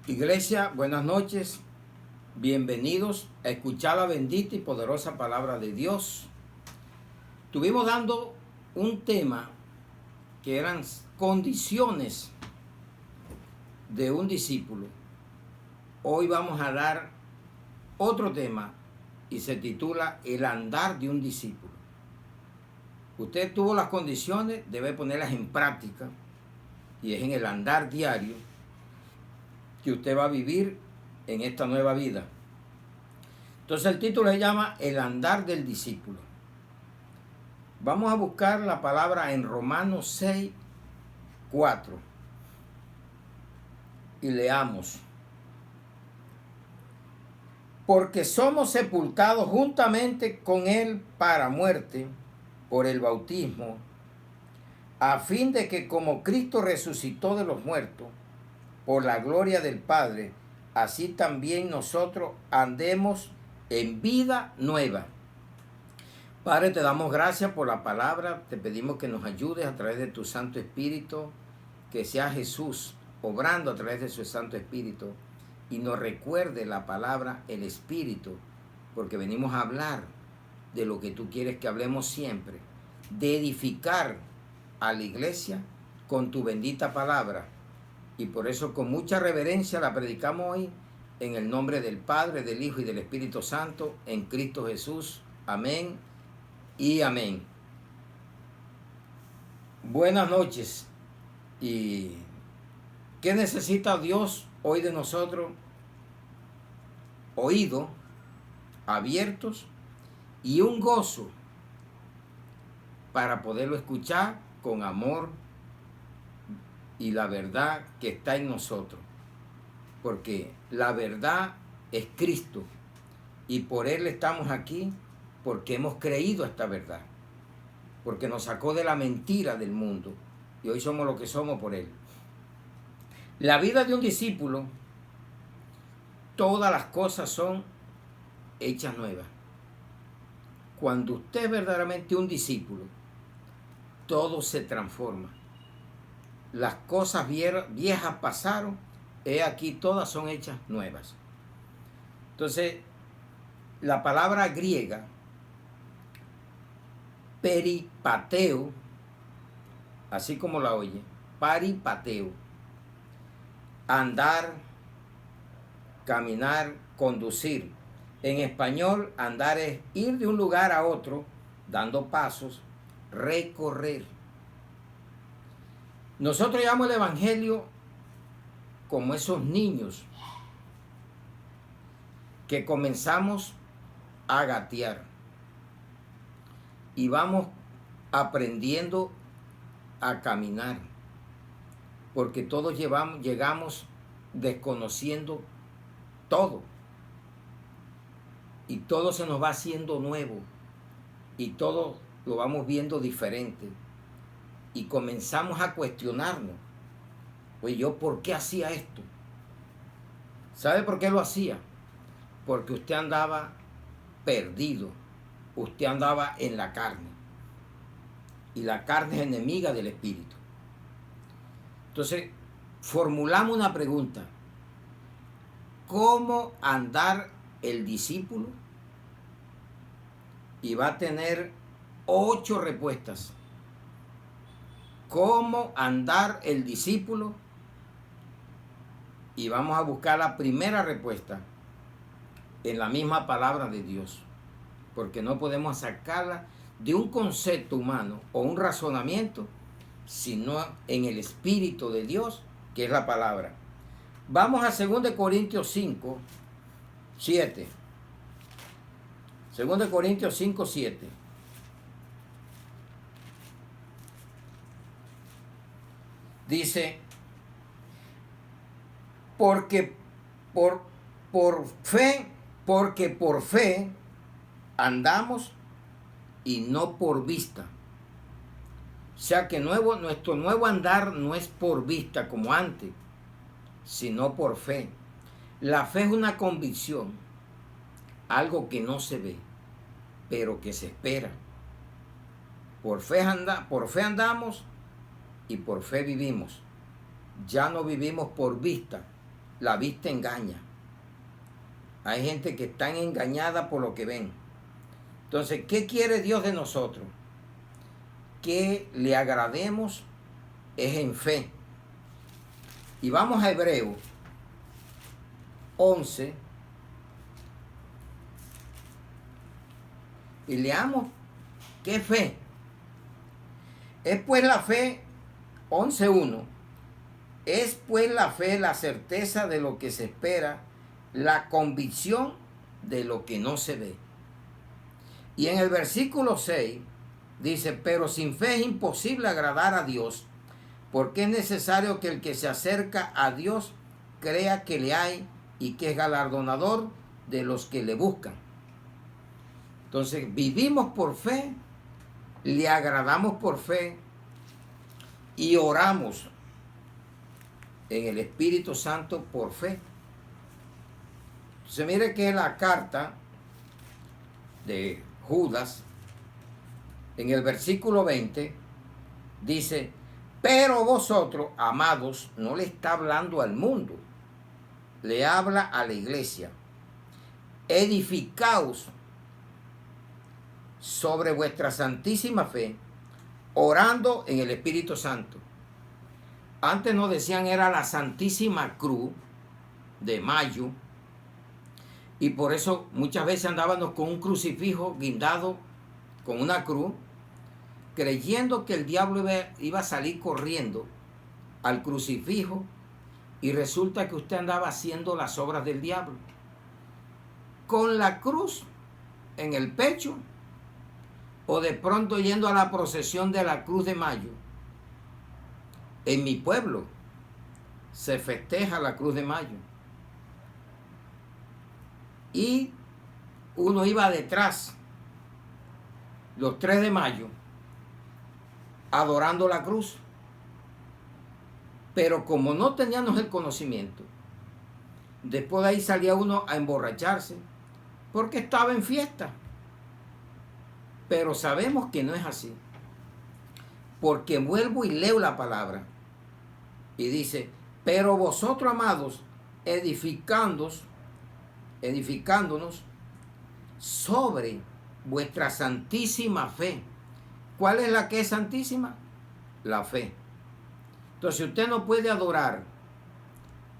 Iglesia, buenas noches. Bienvenidos a escuchar la bendita y poderosa palabra de Dios. Estuvimos dando un tema que eran condiciones de un discípulo. Hoy vamos a dar otro tema y se titula El andar de un discípulo. Usted tuvo las condiciones, debe ponerlas en práctica y es en el andar diario que usted va a vivir en esta nueva vida. Entonces el título se llama El andar del discípulo. Vamos a buscar la palabra en Romanos 6, 4 y leamos. Porque somos sepultados juntamente con Él para muerte por el bautismo, a fin de que como Cristo resucitó de los muertos, por la gloria del Padre, así también nosotros andemos en vida nueva. Padre, te damos gracias por la palabra, te pedimos que nos ayudes a través de tu Santo Espíritu, que sea Jesús obrando a través de su Santo Espíritu y nos recuerde la palabra, el Espíritu, porque venimos a hablar de lo que tú quieres que hablemos siempre, de edificar a la iglesia con tu bendita palabra. Y por eso con mucha reverencia la predicamos hoy en el nombre del Padre, del Hijo y del Espíritu Santo, en Cristo Jesús. Amén y amén. Buenas noches. ¿Y qué necesita Dios hoy de nosotros? Oídos abiertos y un gozo para poderlo escuchar con amor y la verdad que está en nosotros, porque la verdad es Cristo y por Él estamos aquí, porque hemos creído esta verdad, porque nos sacó de la mentira del mundo y hoy somos lo que somos por Él. La vida de un discípulo, todas las cosas son hechas nuevas. Cuando usted es verdaderamente un discípulo, todo se transforma. Las cosas viejas pasaron, he aquí todas son hechas nuevas. Entonces, la palabra griega, peripateo, así como la oye, paripateo, andar, caminar, conducir. En español, andar es ir de un lugar a otro, dando pasos, recorrer. Nosotros llamamos el Evangelio como esos niños que comenzamos a gatear y vamos aprendiendo a caminar, porque todos llegamos desconociendo todo y todo se nos va haciendo nuevo y todo lo vamos viendo diferente. Y comenzamos a cuestionarnos. Oye, ¿yo por qué hacía esto? ¿Sabe por qué lo hacía? Porque usted andaba perdido. Usted andaba en la carne. Y la carne es enemiga del espíritu. Entonces, formulamos una pregunta. ¿Cómo andar el discípulo? Y va a tener 8 respuestas. ¿Cómo andar el discípulo? Y vamos a buscar la primera respuesta en la misma palabra de Dios, porque no podemos sacarla de un concepto humano o un razonamiento, sino en el Espíritu de Dios, que es la palabra. Vamos a 2 Corintios 5, 7. 2 Corintios 5, 7. Dice, porque por fe andamos y no por vista. O sea que nuestro nuevo andar no es por vista como antes, sino por fe. La fe es una convicción, algo que no se ve, pero que se espera. Por fe andamos y por fe vivimos. Ya no vivimos por vista, la vista engaña. Hay gente que está engañada por lo que ven. Entonces, ¿qué quiere Dios de nosotros? Que le agrademos es en fe. Y vamos a Hebreos 11 y leamos qué fe. Es pues la fe, 11:1, es pues la fe la certeza de lo que se espera, la convicción de lo que no se ve. Y en el versículo 6 dice, pero sin fe es imposible agradar a Dios, porque es necesario que el que se acerca a Dios crea que le hay y que es galardonador de los que le buscan. Entonces, vivimos por fe, le agradamos por fe y oramos en el Espíritu Santo por fe. Entonces, mire que la carta de Judas, en el versículo 20, dice, pero vosotros, amados, no le está hablando al mundo, le habla a la iglesia. Edificaos sobre vuestra santísima fe, orando en el Espíritu Santo. Antes nos decían era la Santísima Cruz de Mayo, y por eso muchas veces andábamos con un crucifijo guindado con una cruz, creyendo que el diablo iba a salir corriendo al crucifijo, y resulta que usted andaba haciendo las obras del diablo. Con la cruz en el pecho, o de pronto yendo a la procesión de la Cruz de Mayo. En mi pueblo se festeja la Cruz de Mayo. Y uno iba detrás, los 3 de mayo, adorando la cruz. Pero como no teníamos el conocimiento, después de ahí salía uno a emborracharse, porque estaba en fiesta. Pero sabemos que no es así, porque vuelvo y leo la palabra y dice, pero vosotros, amados, edificándonos sobre vuestra santísima fe. ¿Cuál es la que es santísima? La fe. Entonces usted no puede adorar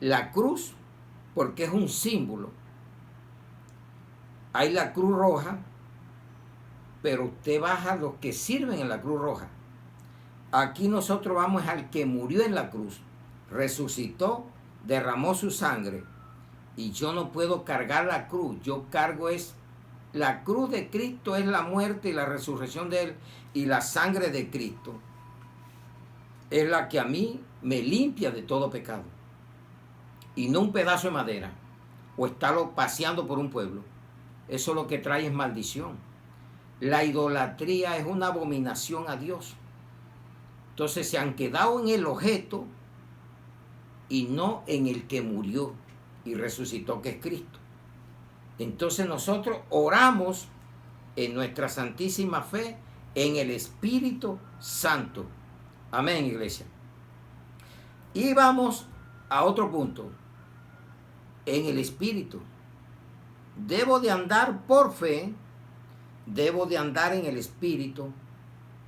la cruz porque es un símbolo. Hay la cruz roja, pero usted baja a los que sirven en la cruz roja. Aquí nosotros vamos al que murió en la cruz, resucitó, derramó su sangre, y yo no puedo cargar la cruz. Yo cargo es la cruz de Cristo, es la muerte y la resurrección de Él, y la sangre de Cristo es la que a mí me limpia de todo pecado, y no un pedazo de madera o estarlo paseando por un pueblo. Eso lo que trae es maldición. La idolatría es una abominación a Dios. Entonces se han quedado en el objeto y no en el que murió y resucitó, que es Cristo. Entonces nosotros oramos en nuestra santísima fe en el Espíritu Santo. Amén, iglesia. Y vamos a otro punto. En el Espíritu. Debo de andar por fe, debo de andar en el Espíritu,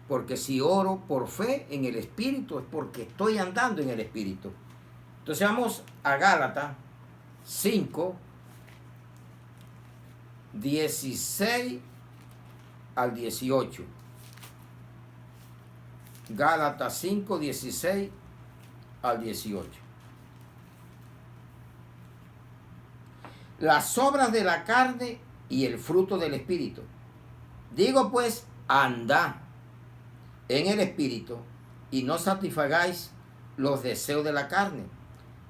porque si oro por fe en el Espíritu es porque estoy andando en el Espíritu. Entonces vamos a Gálatas 5, 16 al 18. Gálatas 5, 16 al 18. Las obras de la carne y el fruto del Espíritu. Digo pues, andad en el Espíritu y no satisfagáis los deseos de la carne,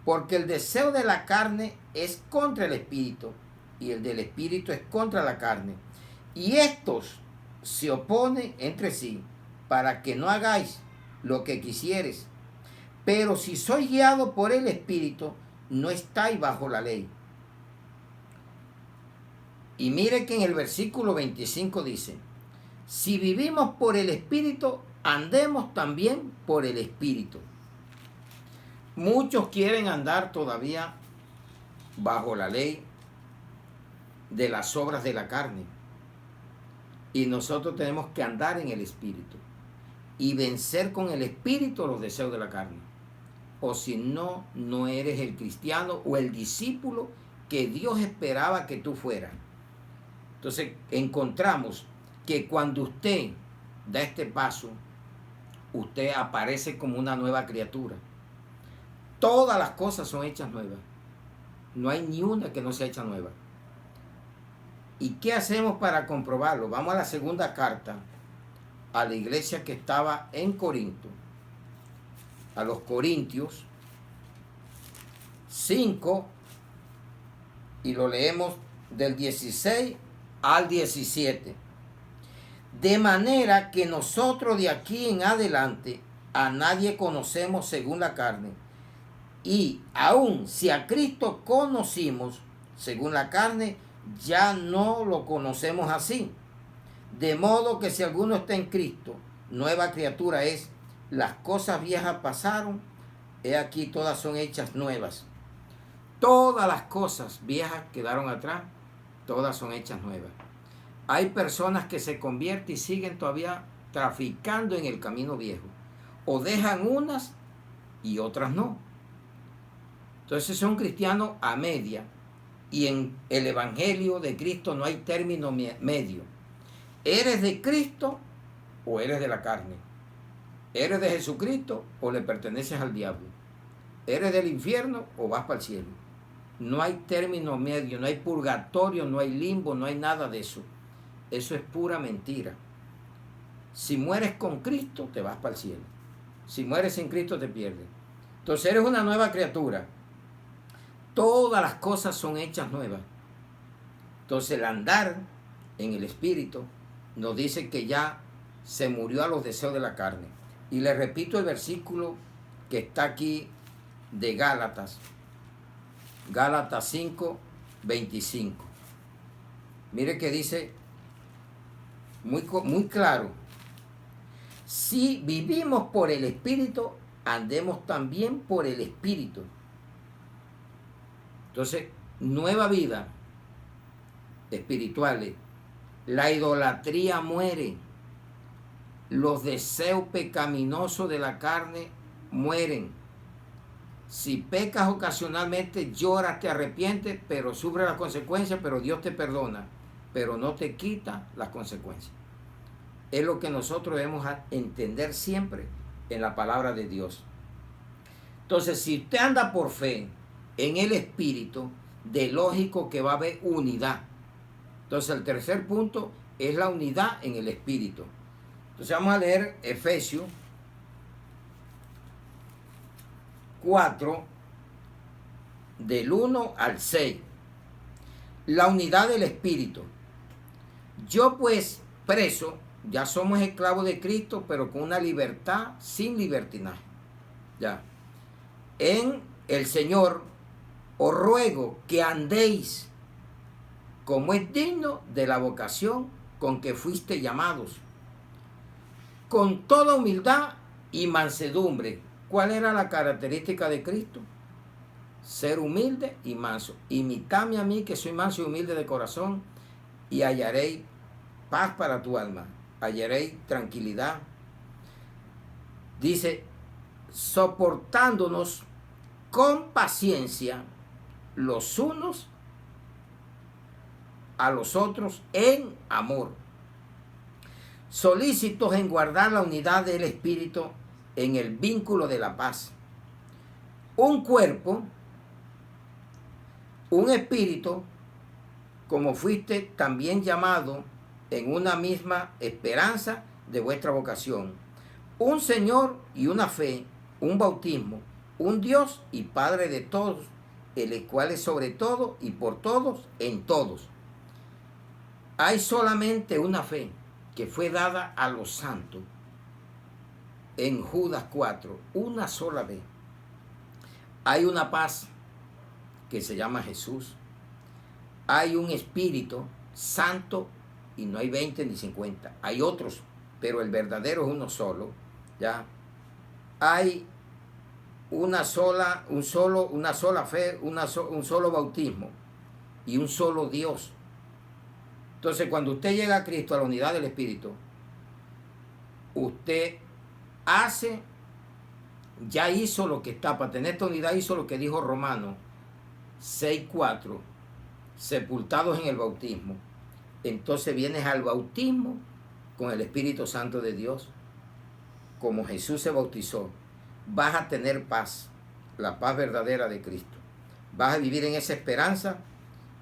porque el deseo de la carne es contra el Espíritu y el del Espíritu es contra la carne, y estos se oponen entre sí para que no hagáis lo que quisieres. Pero si sois guiados por el Espíritu, no estáis bajo la ley. Y mire que en el versículo 25 dice, si vivimos por el Espíritu, andemos también por el Espíritu. Muchos quieren andar todavía bajo la ley de las obras de la carne. Y nosotros tenemos que andar en el Espíritu y vencer con el Espíritu los deseos de la carne. O si no, no eres el cristiano o el discípulo que Dios esperaba que tú fueras. Entonces encontramos que cuando usted da este paso, usted aparece como una nueva criatura. Todas las cosas son hechas nuevas. No hay ni una que no sea hecha nueva. ¿Y qué hacemos para comprobarlo? Vamos a la segunda carta a la iglesia que estaba en Corinto, a los Corintios 5, y lo leemos del 16 al 17. De manera que nosotros de aquí en adelante a nadie conocemos según la carne, y aun si a Cristo conocimos según la carne, ya no lo conocemos así. De modo que si alguno está en Cristo, nueva criatura es. Las cosas viejas pasaron, he aquí todas son hechas nuevas. Todas las cosas viejas quedaron atrás, todas son hechas nuevas. Hay personas que se convierten y siguen todavía traficando en el camino viejo. O dejan unas y otras no. Entonces son cristianos a media. Y en el Evangelio de Cristo no hay término medio. ¿Eres de Cristo o eres de la carne? ¿Eres de Jesucristo o le perteneces al diablo? ¿Eres del infierno o vas para el cielo? No hay término medio, no hay purgatorio, no hay limbo, no hay nada de eso. Eso es pura mentira. Si mueres con Cristo, te vas para el cielo. Si mueres sin Cristo, te pierdes. Entonces eres una nueva criatura. Todas las cosas son hechas nuevas. Entonces el andar en el Espíritu nos dice que ya se murió a los deseos de la carne. Y le repito el versículo que está aquí de Gálatas. Gálatas 5, 25. Mire que dice muy claro. Si vivimos por el Espíritu, andemos también por el Espíritu. Entonces, nueva vida espiritual. La idolatría muere. Los deseos pecaminosos de la carne mueren. Si pecas ocasionalmente, lloras, te arrepientes, pero sufres las consecuencias, pero Dios te perdona, pero no te quita las consecuencias. Es lo que nosotros debemos entender siempre en la palabra de Dios. Entonces, si usted anda por fe en el Espíritu, de lógico que va a haber unidad. Entonces, el tercer punto es la unidad en el Espíritu. Entonces, vamos a leer Efesios 4, del 1 al 6. La unidad del Espíritu. Yo pues, preso, ya somos esclavos de Cristo, pero con una libertad sin libertinaje. Ya. En el Señor os ruego que andéis como es digno de la vocación con que fuiste llamados, con toda humildad y mansedumbre. ¿Cuál era la característica de Cristo? Ser humilde y manso. Imitadme a mí, que soy manso y humilde de corazón, y hallaréis paz para tu alma, hallaréis tranquilidad. Dice, soportándonos con paciencia los unos a los otros en amor, solícitos en guardar la unidad del Espíritu en el vínculo de la paz. Un cuerpo, un espíritu, como fuiste también llamado en una misma esperanza de vuestra vocación. Un Señor y una fe, un bautismo, un Dios y Padre de todos, el cual es sobre todo y por todos en todos. Hay solamente una fe que fue dada a los santos en Judas 4, una sola vez. Hay una paz que se llama Jesús. Hay un Espíritu Santo y no hay 20 ni 50. Hay otros, pero el verdadero es uno solo. ¿Ya? Hay una sola fe, un solo bautismo y un solo Dios. Entonces, cuando usted llega a Cristo, a la unidad del Espíritu, usted ya hizo lo que está, para tener esta unidad hizo lo que dijo Romanos 6:4, sepultados en el bautismo. Entonces vienes al bautismo con el Espíritu Santo de Dios, como Jesús se bautizó. Vas a tener paz, la paz verdadera de Cristo. Vas a vivir en esa esperanza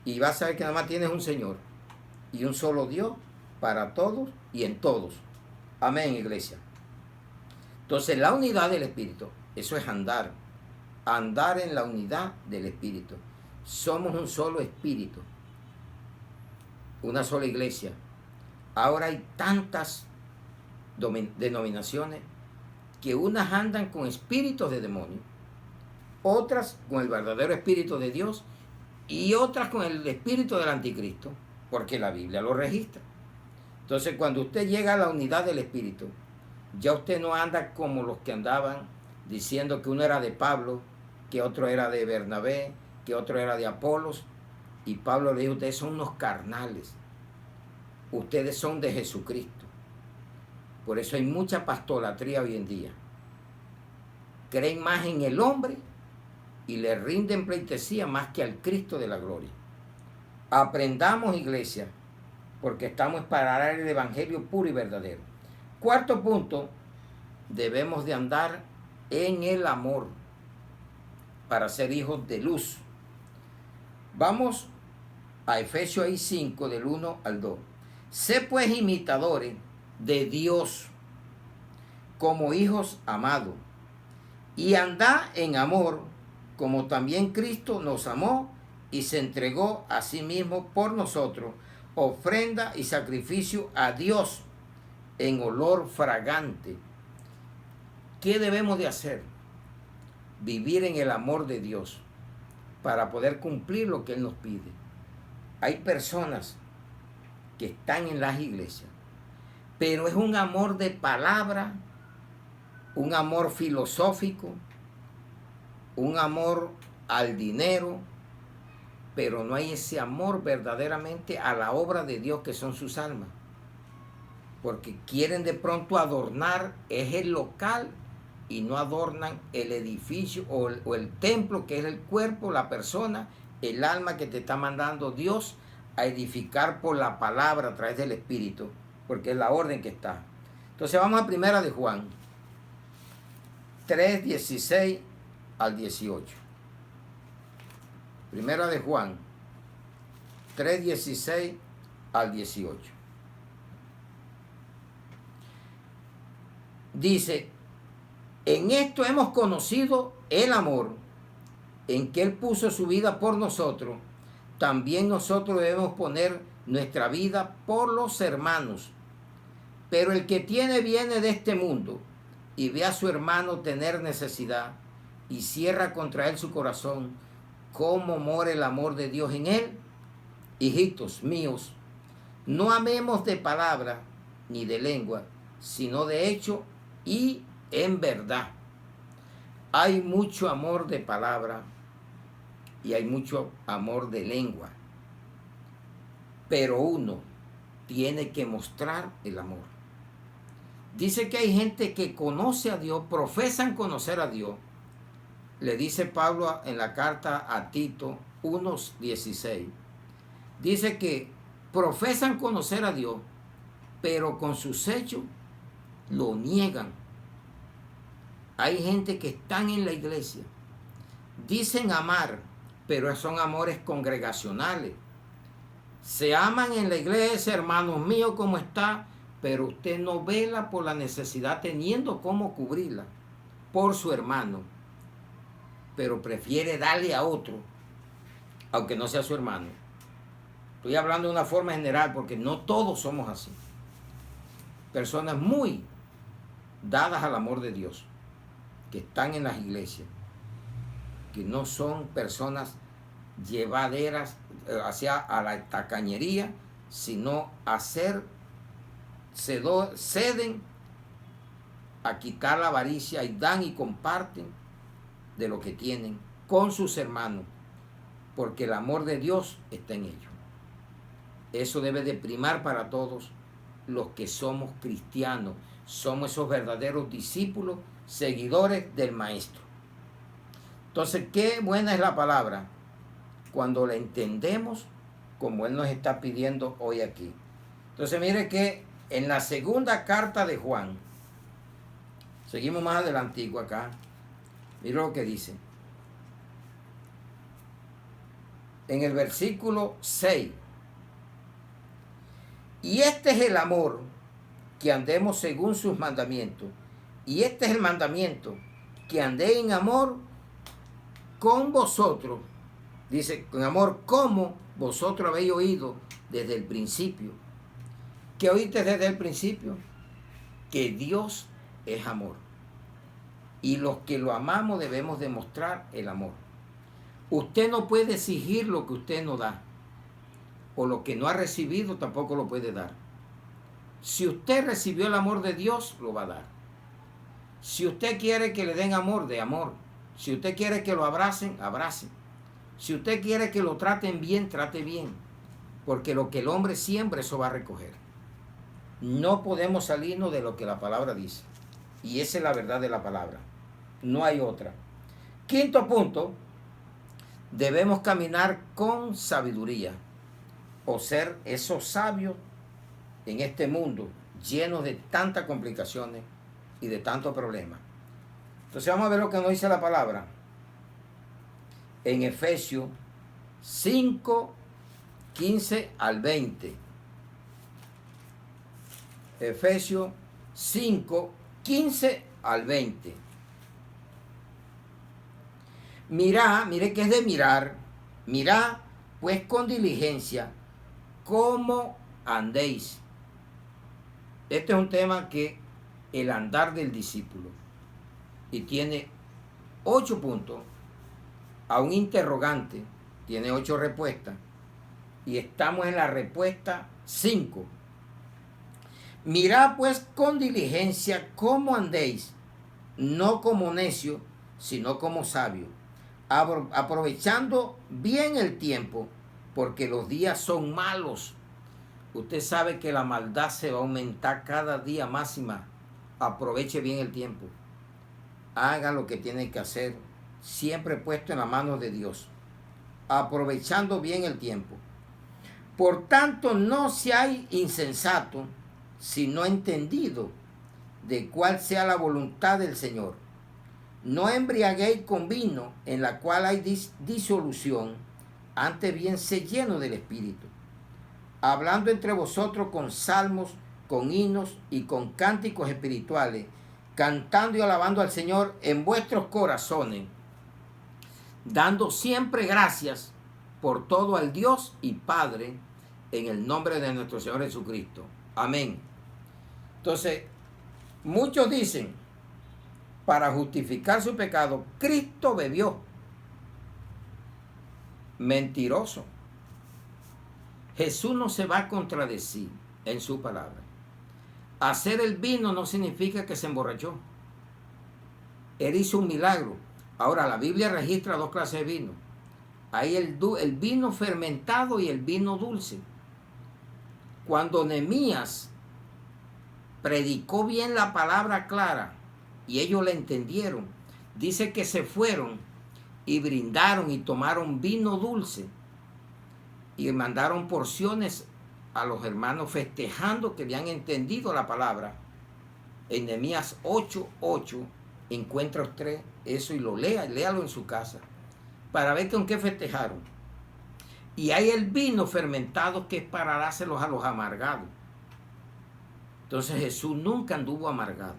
y vas a saber que nada más tienes un Señor y un solo Dios para todos y en todos. Amén, iglesia. Entonces, la unidad del Espíritu, eso es andar en la unidad del Espíritu. Somos un solo Espíritu, una sola iglesia. Ahora hay tantas denominaciones que unas andan con espíritus de demonios, otras con el verdadero Espíritu de Dios y otras con el espíritu del anticristo, porque la Biblia lo registra. Entonces, cuando usted llega a la unidad del Espíritu, ya usted no anda como los que andaban diciendo que uno era de Pablo, que otro era de Bernabé, que otro era de Apolos. Y Pablo le dijo, ustedes son unos carnales, ustedes son de Jesucristo. Por eso hay mucha pastolatría hoy en día. Creen más en el hombre y le rinden pleitesía más que al Cristo de la gloria. Aprendamos, iglesia, porque estamos para dar el evangelio puro y verdadero. Cuarto punto, debemos de andar en el amor para ser hijos de luz. Vamos a Efesios 5, del 1 al 2. Sé pues imitadores de Dios como hijos amados, y andad en amor, como también Cristo nos amó y se entregó a sí mismo por nosotros, ofrenda y sacrificio a Dios en olor fragante. ¿Qué debemos de hacer? Vivir en el amor de Dios para poder cumplir lo que Él nos pide. Hay personas que están en las iglesias, pero es un amor de palabra, un amor filosófico, un amor al dinero, pero no hay ese amor verdaderamente a la obra de Dios que son sus almas. Porque quieren de pronto adornar es el local y no adornan el edificio o el templo, que es el cuerpo, la persona, el alma que te está mandando Dios a edificar por la palabra a través del Espíritu, porque es la orden que está. Entonces vamos a primera de Juan 3, 16 al 18. Primera de Juan 3, 16 al 18. Dice, en esto hemos conocido el amor, en que Él puso su vida por nosotros. También nosotros debemos poner nuestra vida por los hermanos. Pero el que tiene bienes de este mundo y ve a su hermano tener necesidad y cierra contra él su corazón, ¿cómo mora el amor de Dios en él? Hijitos míos, no amemos de palabra ni de lengua, sino de hecho y en verdad. Hay mucho amor de palabra y hay mucho amor de lengua, pero uno tiene que mostrar el amor. Dice que hay gente que conoce a Dios, profesan conocer a Dios. Le dice Pablo en la carta a Tito 1:16. Dice que profesan conocer a Dios, pero con sus hechos lo niegan. Hay gente que están en la iglesia, dicen amar, pero son amores congregacionales. Se aman en la iglesia, hermanos míos, ¿cómo está? Pero usted no vela por la necesidad teniendo cómo cubrirla por su hermano, pero prefiere darle a otro, aunque no sea su hermano. Estoy hablando de una forma general porque no todos somos así. Personas muy dadas al amor de Dios, que están en las iglesias, que no son personas llevaderas hacia a la tacañería, sino ceden a quitar la avaricia y dan y comparten de lo que tienen con sus hermanos, porque el amor de Dios está en ellos. Eso debe de primar para todos los que somos cristianos, somos esos verdaderos discípulos, seguidores del Maestro. Entonces, qué buena es la palabra cuando la entendemos como Él nos está pidiendo hoy aquí. Entonces, mire que en la segunda carta de Juan, seguimos más adelantico acá, mire lo que dice. En el versículo 6. Y este es el amor, que andemos según sus mandamientos. Y este es el mandamiento, que andé en amor con vosotros. Dice, con amor como vosotros habéis oído desde el principio. ¿Qué oíste desde el principio? Que Dios es amor. Y los que lo amamos debemos demostrar el amor. Usted no puede exigir lo que usted no da. O lo que no ha recibido tampoco lo puede dar. Si usted recibió el amor de Dios, lo va a dar. Si usted quiere que le den amor, de amor. Si usted quiere que lo abracen, abracen. Si usted quiere que lo traten bien, trate bien. Porque lo que el hombre siembra, eso va a recoger. No podemos salirnos de lo que la palabra dice. Y esa es la verdad de la palabra. No hay otra. Quinto punto, debemos caminar con sabiduría. O ser esos sabios en este mundo llenos de tantas complicaciones y de tantos problemas. Entonces vamos a ver lo que nos dice la palabra en Efesios 5, 15 al 20. Efesios 5, 15 al 20. Mirá, mire que es de mirar. Mirá pues con diligencia cómo andéis. Este es un tema que el andar del discípulo, y tiene 8 puntos, a un interrogante, tiene 8 respuestas, y estamos en la respuesta 5. Mirad pues con diligencia cómo andéis, no como necios, sino como sabios, aprovechando bien el tiempo, porque los días son malos. Usted sabe que la maldad se va a aumentar cada día más y más. Aproveche bien el tiempo. Haga lo que tiene que hacer, siempre puesto en la mano de Dios, aprovechando bien el tiempo. Por tanto, no seáis insensatos, sino entendido de cuál sea la voluntad del Señor. No embriaguéis con vino, en la cual hay disolución, antes bien sé lleno del Espíritu, hablando entre vosotros con salmos, con himnos y con cánticos espirituales, cantando y alabando al Señor en vuestros corazones, dando siempre gracias por todo al Dios y Padre, en el nombre de nuestro Señor Jesucristo. Amén. Entonces, muchos dicen, para justificar su pecado, Cristo bebió. Mentiroso. Jesús no se va a contradecir en su palabra. Hacer el vino no significa que se emborrachó. Él hizo un milagro. Ahora, la Biblia registra 2 clases de vino. Hay el vino fermentado y el vino dulce. Cuando Nehemías predicó bien la palabra clara y ellos la entendieron, dice que se fueron y brindaron y tomaron vino dulce y mandaron porciones a los hermanos festejando que habían entendido la palabra. En Nehemías 8:8 encuentra usted eso y lo léalo en su casa para ver con qué festejaron. Y hay el vino fermentado que es para dárselos a los amargados. Entonces Jesús nunca anduvo amargado.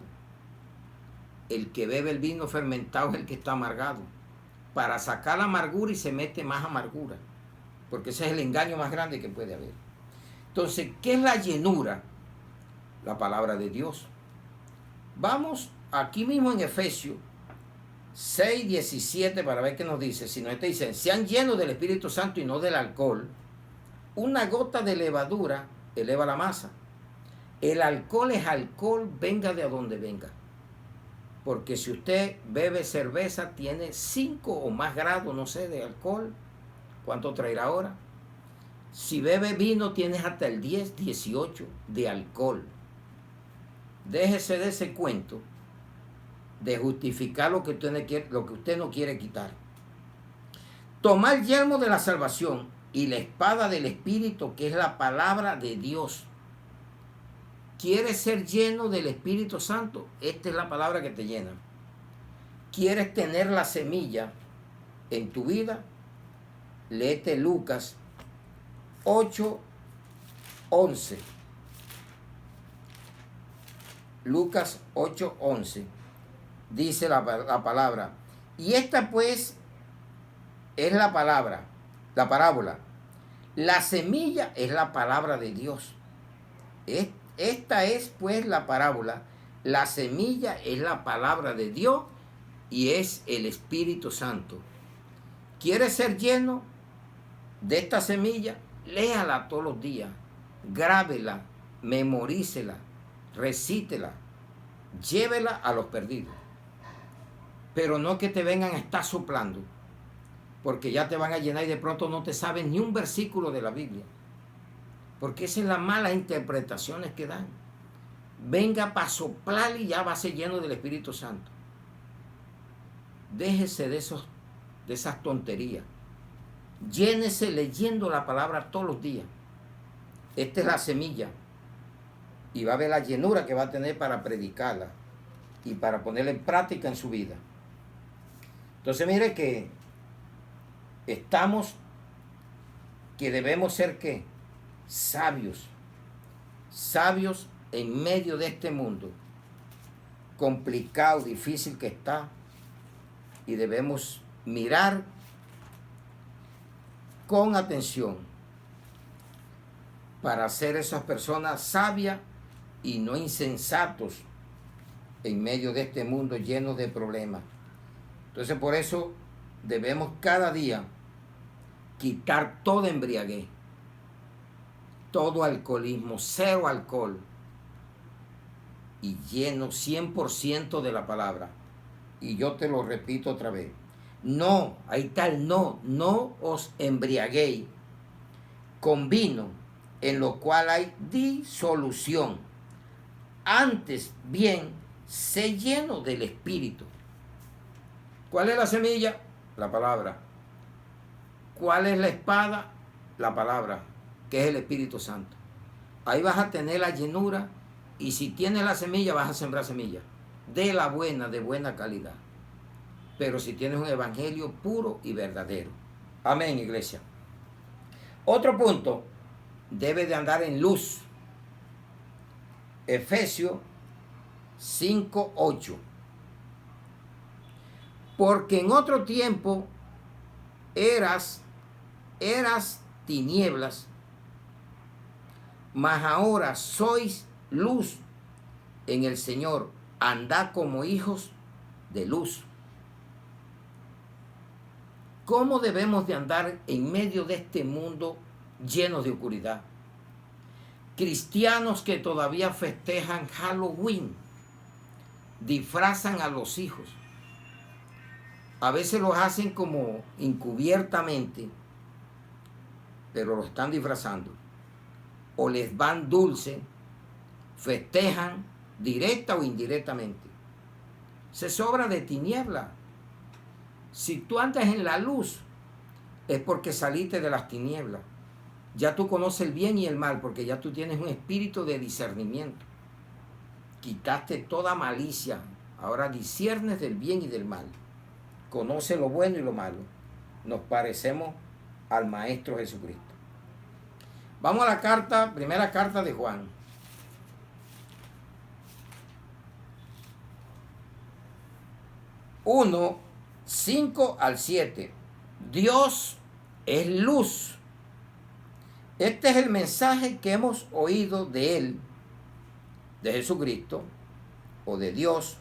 El que bebe el vino fermentado es el que está amargado, para sacar la amargura, y se mete más amargura, porque ese es el engaño más grande que puede haber. Entonces, ¿qué es la llenura? La palabra de Dios. Vamos aquí mismo en Efesios 6:17 para ver qué nos dice. Si no, te dicen, sean llenos del Espíritu Santo y no del alcohol. Una gota de levadura eleva la masa. El alcohol es alcohol, venga de donde venga. Porque si usted bebe cerveza, tiene 5 o más grados, no sé, de alcohol. ¿Cuánto traerá ahora? Si bebe vino, tienes hasta el 10, 18 de alcohol. Déjese de ese cuento de justificar lo que usted no quiere quitar. Toma el yelmo de la salvación y la espada del Espíritu, que es la palabra de Dios. ¿Quieres ser lleno del Espíritu Santo? Esta es la palabra que te llena. ¿Quieres tener la semilla en tu vida? Léete Lucas 8:11. Lucas 8:11. Dice la palabra. Y esta pues es la parábola. La semilla es la palabra de Dios. Esta es pues la parábola. La semilla es la palabra de Dios y es el Espíritu Santo. ¿Quieres ser lleno de esta semilla? Léala todos los días. Grábela, memorícela, recítela, llévela a los perdidos. Pero no que te vengan a estar soplando, porque ya te van a llenar y de pronto no te sabes ni un versículo de la Biblia. Porque esas son las malas interpretaciones que dan. Venga para soplar y ya va a ser lleno del Espíritu Santo. Déjese de esas tonterías. Llénese leyendo la palabra todos los días. Esta es la semilla. Y va a ver la llenura que va a tener para predicarla y para ponerla en práctica en su vida. Entonces mire que debemos ser ¿qué? Sabios. Sabios en medio de este mundo complicado, difícil que está. Y debemos mirar con atención para ser esas personas sabias y no insensatos en medio de este mundo lleno de problemas. Entonces por eso debemos cada día quitar toda embriaguez, todo alcoholismo, 0 alcohol y lleno 100% de la palabra. Y yo te lo repito otra vez. No, ahí está el no os embriaguéis con vino, en lo cual hay disolución. Antes bien, sé lleno del Espíritu. ¿Cuál es la semilla? La palabra. ¿Cuál es la espada? La palabra, que es el Espíritu Santo. Ahí vas a tener la llenura y si tienes la semilla vas a sembrar semilla. De la buena, de buena calidad. Pero si tienes un evangelio puro y verdadero. Amén, iglesia. Otro punto, debe de andar en luz. Efesios 5:8. Porque en otro tiempo eras tinieblas, mas ahora sois luz en el Señor. Andad como hijos de luz. ¿Cómo debemos de andar en medio de este mundo lleno de oscuridad? Cristianos que todavía festejan Halloween, disfrazan a los hijos. A veces los hacen como encubiertamente, pero lo están disfrazando. O les van dulce, festejan directa o indirectamente. Se sobra de tiniebla. Si tú andas en la luz, es porque saliste de las tinieblas. Ya tú conoces el bien y el mal, porque ya tú tienes un espíritu de discernimiento. Quitaste toda malicia. Ahora disciernes del bien y del mal. Conoce lo bueno y lo malo. Nos parecemos al Maestro Jesucristo. Vamos a la primera carta de Juan. 1:5-7. Dios es luz. Este es el mensaje que hemos oído de Él, de Jesucristo, o de Dios,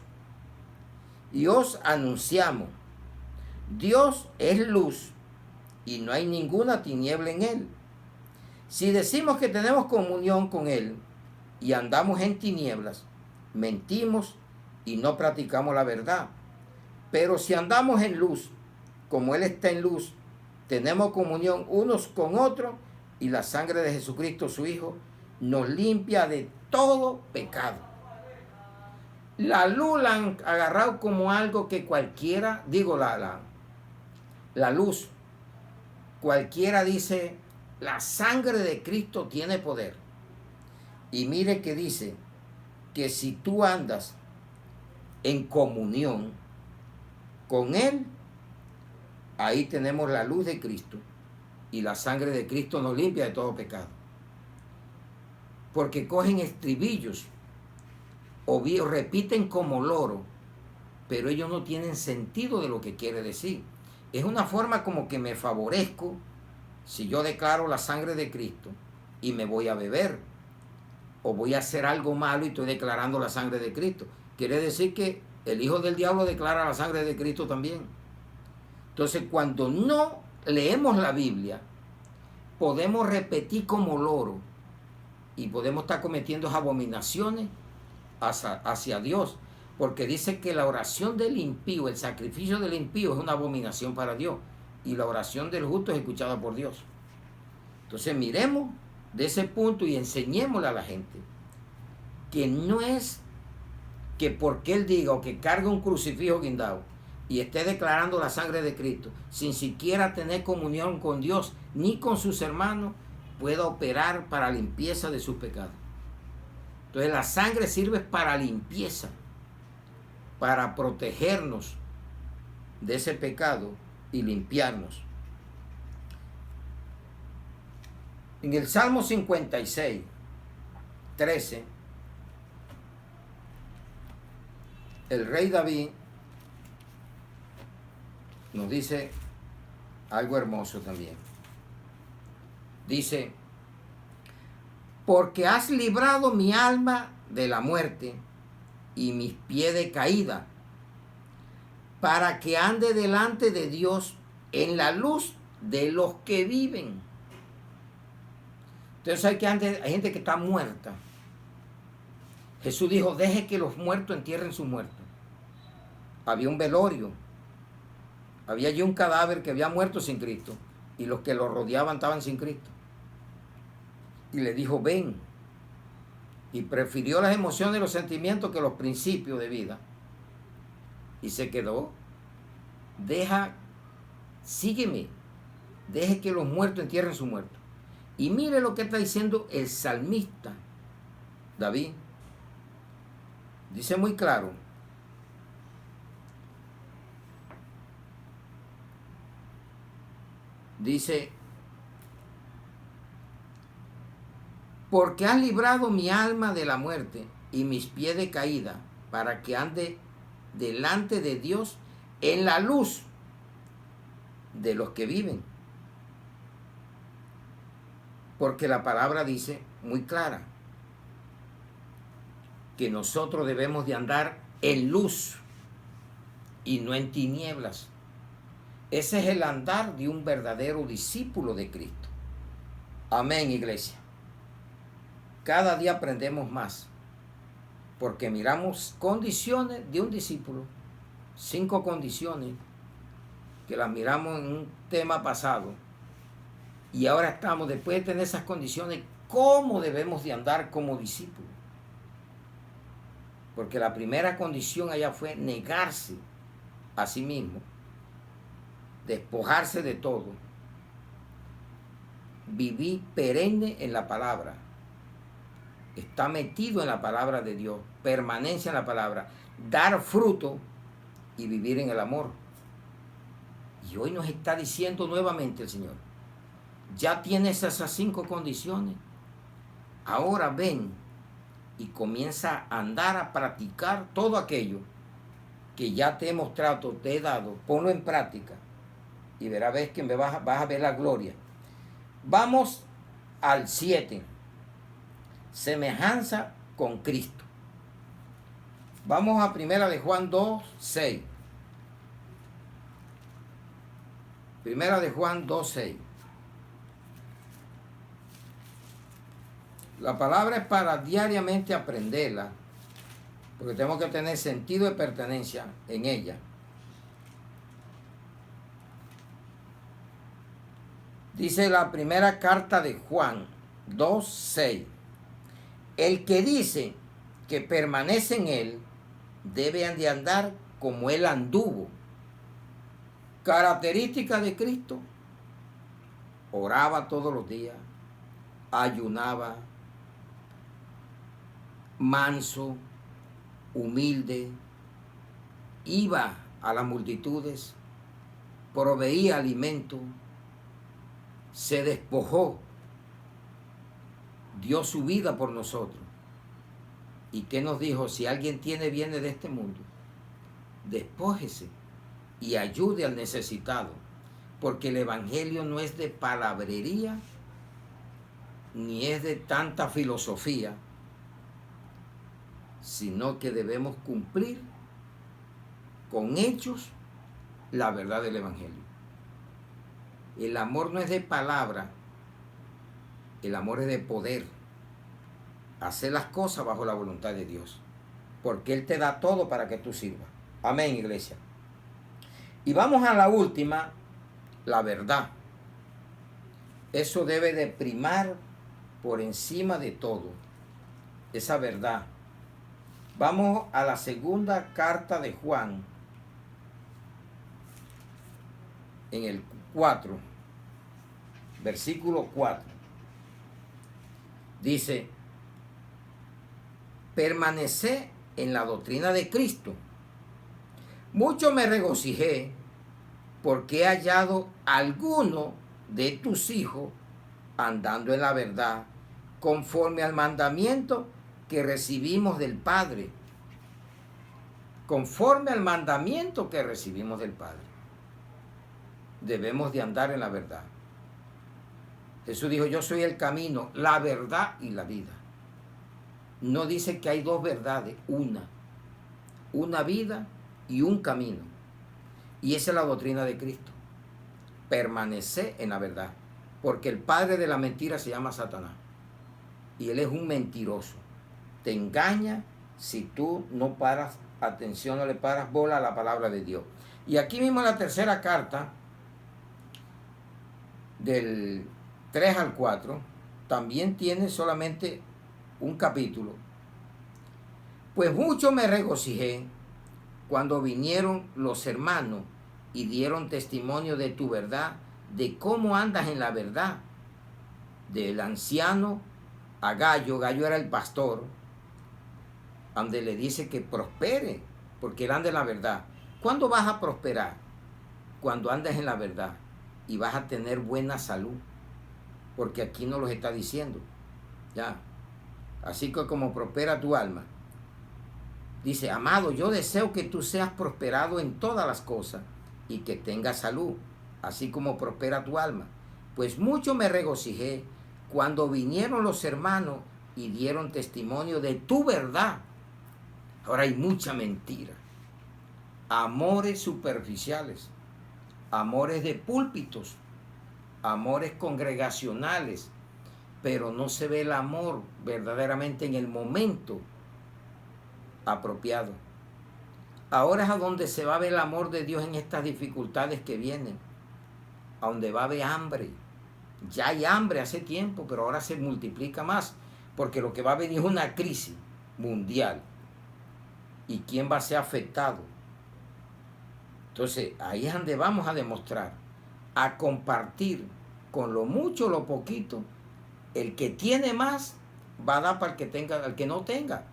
y os anunciamos. Dios es luz y no hay ninguna tiniebla en Él. Si decimos que tenemos comunión con Él y andamos en tinieblas, mentimos y no practicamos la verdad. Pero si andamos en luz, como Él está en luz, tenemos comunión unos con otros y la sangre de Jesucristo, su Hijo, nos limpia de todo pecado. La luz la han agarrado como algo que cualquiera, digo la luz, cualquiera dice, la sangre de Cristo tiene poder. Y mire que dice que si tú andas en comunión con Él, ahí tenemos la luz de Cristo y la sangre de Cristo nos limpia de todo pecado. Porque cogen estribillos o repiten como loro, pero ellos no tienen sentido de lo que quiere decir. Es una forma como que me favorezco si yo declaro la sangre de Cristo y me voy a beber, o voy a hacer algo malo y estoy declarando la sangre de Cristo. Quiere decir que el hijo del diablo declara la sangre de Cristo también. Entonces, cuando no leemos la Biblia, podemos repetir como loro y podemos estar cometiendo abominaciones hacia Dios, porque dice que la oración del impío, el sacrificio del impío es una abominación para Dios, y la oración del justo es escuchada por Dios. Entonces miremos de ese punto y enseñémosle a la gente que no es que porque Él diga o que cargue un crucifijo guindado y esté declarando la sangre de Cristo sin siquiera tener comunión con Dios ni con sus hermanos, pueda operar para limpieza de sus pecados. Entonces la sangre sirve para limpieza, para protegernos de ese pecado y limpiarnos. En el Salmo 56, 13, el rey David nos dice algo hermoso también. Dice, porque has librado mi alma de la muerte y mis pies de caída, para que ande delante de Dios en la luz de los que viven. Entonces hay gente que está muerta. Jesús dijo, deje que los muertos entierren sus muertos. Había un velorio. Había allí un cadáver que había muerto sin Cristo. Y los que lo rodeaban estaban sin Cristo. Y le dijo, ven. Y prefirió las emociones y los sentimientos que los principios de vida. Y se quedó. Sígueme. Deje que los muertos entierren sus muertos. Y mire lo que está diciendo el salmista David. Dice muy claro. Dice, porque has librado mi alma de la muerte y mis pies de caída, para que ande delante de Dios en la luz de los que viven. Porque la palabra dice muy clara que nosotros debemos de andar en luz y no en tinieblas. Ese es el andar de un verdadero discípulo de Cristo. Amén, iglesia. Cada día aprendemos más, porque miramos condiciones de un discípulo, 5 condiciones que las miramos en un tema pasado, y ahora estamos, después de tener esas condiciones, ¿cómo debemos de andar como discípulos? Porque la primera condición allá fue negarse a sí mismo, despojarse de todo, vivir perenne en la palabra, está metido en la palabra de Dios, permanencia en la palabra, dar fruto y vivir en el amor. Y hoy nos está diciendo nuevamente el Señor, ya tienes esas 5 condiciones, ahora ven y comienza a andar, a practicar todo aquello que ya te he mostrado, te he dado, ponlo en práctica y verás que vas a ver la gloria. Vamos al 7, semejanza con Cristo. Vamos a 1 de Juan 2, 6. 1 de Juan 2, 6. La palabra es para diariamente aprenderla porque tenemos que tener sentido de pertenencia en ella. Dice la primera carta de Juan 2:6. El que dice que permanece en él debe de andar como él anduvo. Característica de Cristo: oraba todos los días, ayunaba, manso, humilde, iba a las multitudes, proveía alimento, se despojó, dio su vida por nosotros. ¿Y qué nos dijo? Si alguien tiene bienes de este mundo, despójese y ayude al necesitado, porque el evangelio no es de palabrería, ni es de tanta filosofía, sino que debemos cumplir con hechos la verdad del evangelio. El amor no es de palabra, el amor es de poder. Hacer las cosas bajo la voluntad de Dios, porque Él te da todo para que tú sirvas. Amén, iglesia. Y vamos a la última, la verdad. Eso debe de primar por encima de todo, esa verdad. Vamos a la segunda carta de Juan, en el 4, versículo 4. Dice: permanecé en la doctrina de Cristo. Mucho me regocijé porque he hallado alguno de tus hijos andando en la verdad, conforme al mandamiento que recibimos del Padre. Conforme al mandamiento que recibimos del Padre. Debemos de andar en la verdad. Jesús dijo: yo soy el camino, la verdad y la vida. No dice que hay dos verdades, una vida y un camino. Y esa es la doctrina de Cristo. Permanecer en la verdad. Porque el padre de la mentira se llama Satanás. Y él es un mentiroso. Te engaña si tú no paras atención, no le paras bola a la palabra de Dios. Y aquí mismo en la tercera carta, del 3 al 4, también tiene solamente un capítulo. Pues mucho me regocijé cuando vinieron los hermanos y dieron testimonio de tu verdad, de cómo andas en la verdad. Del anciano a Gallo, Gallo era el pastor, donde le dice que prospere, porque él anda en la verdad. ¿Cuándo vas a prosperar? Cuando andas en la verdad y vas a tener buena salud, porque aquí nos lo está diciendo, ya. Así que como prospera tu alma. Dice: amado, yo deseo que tú seas prosperado en todas las cosas y que tengas salud, así como prospera tu alma. Pues mucho me regocijé cuando vinieron los hermanos y dieron testimonio de tu verdad. Ahora hay mucha mentira. Amores superficiales, amores de púlpitos, amores congregacionales, pero no se ve el amor verdaderamente en el momento apropiado. Ahora es a donde se va a ver el amor de Dios en estas dificultades que vienen, a donde va a haber hambre. Ya hay hambre hace tiempo, pero ahora se multiplica más, porque lo que va a venir es una crisis mundial. ¿Y quién va a ser afectado? Entonces, ahí es donde vamos a demostrar, a compartir con lo mucho o lo poquito. El que tiene más va a dar para el que tenga, al que no tenga.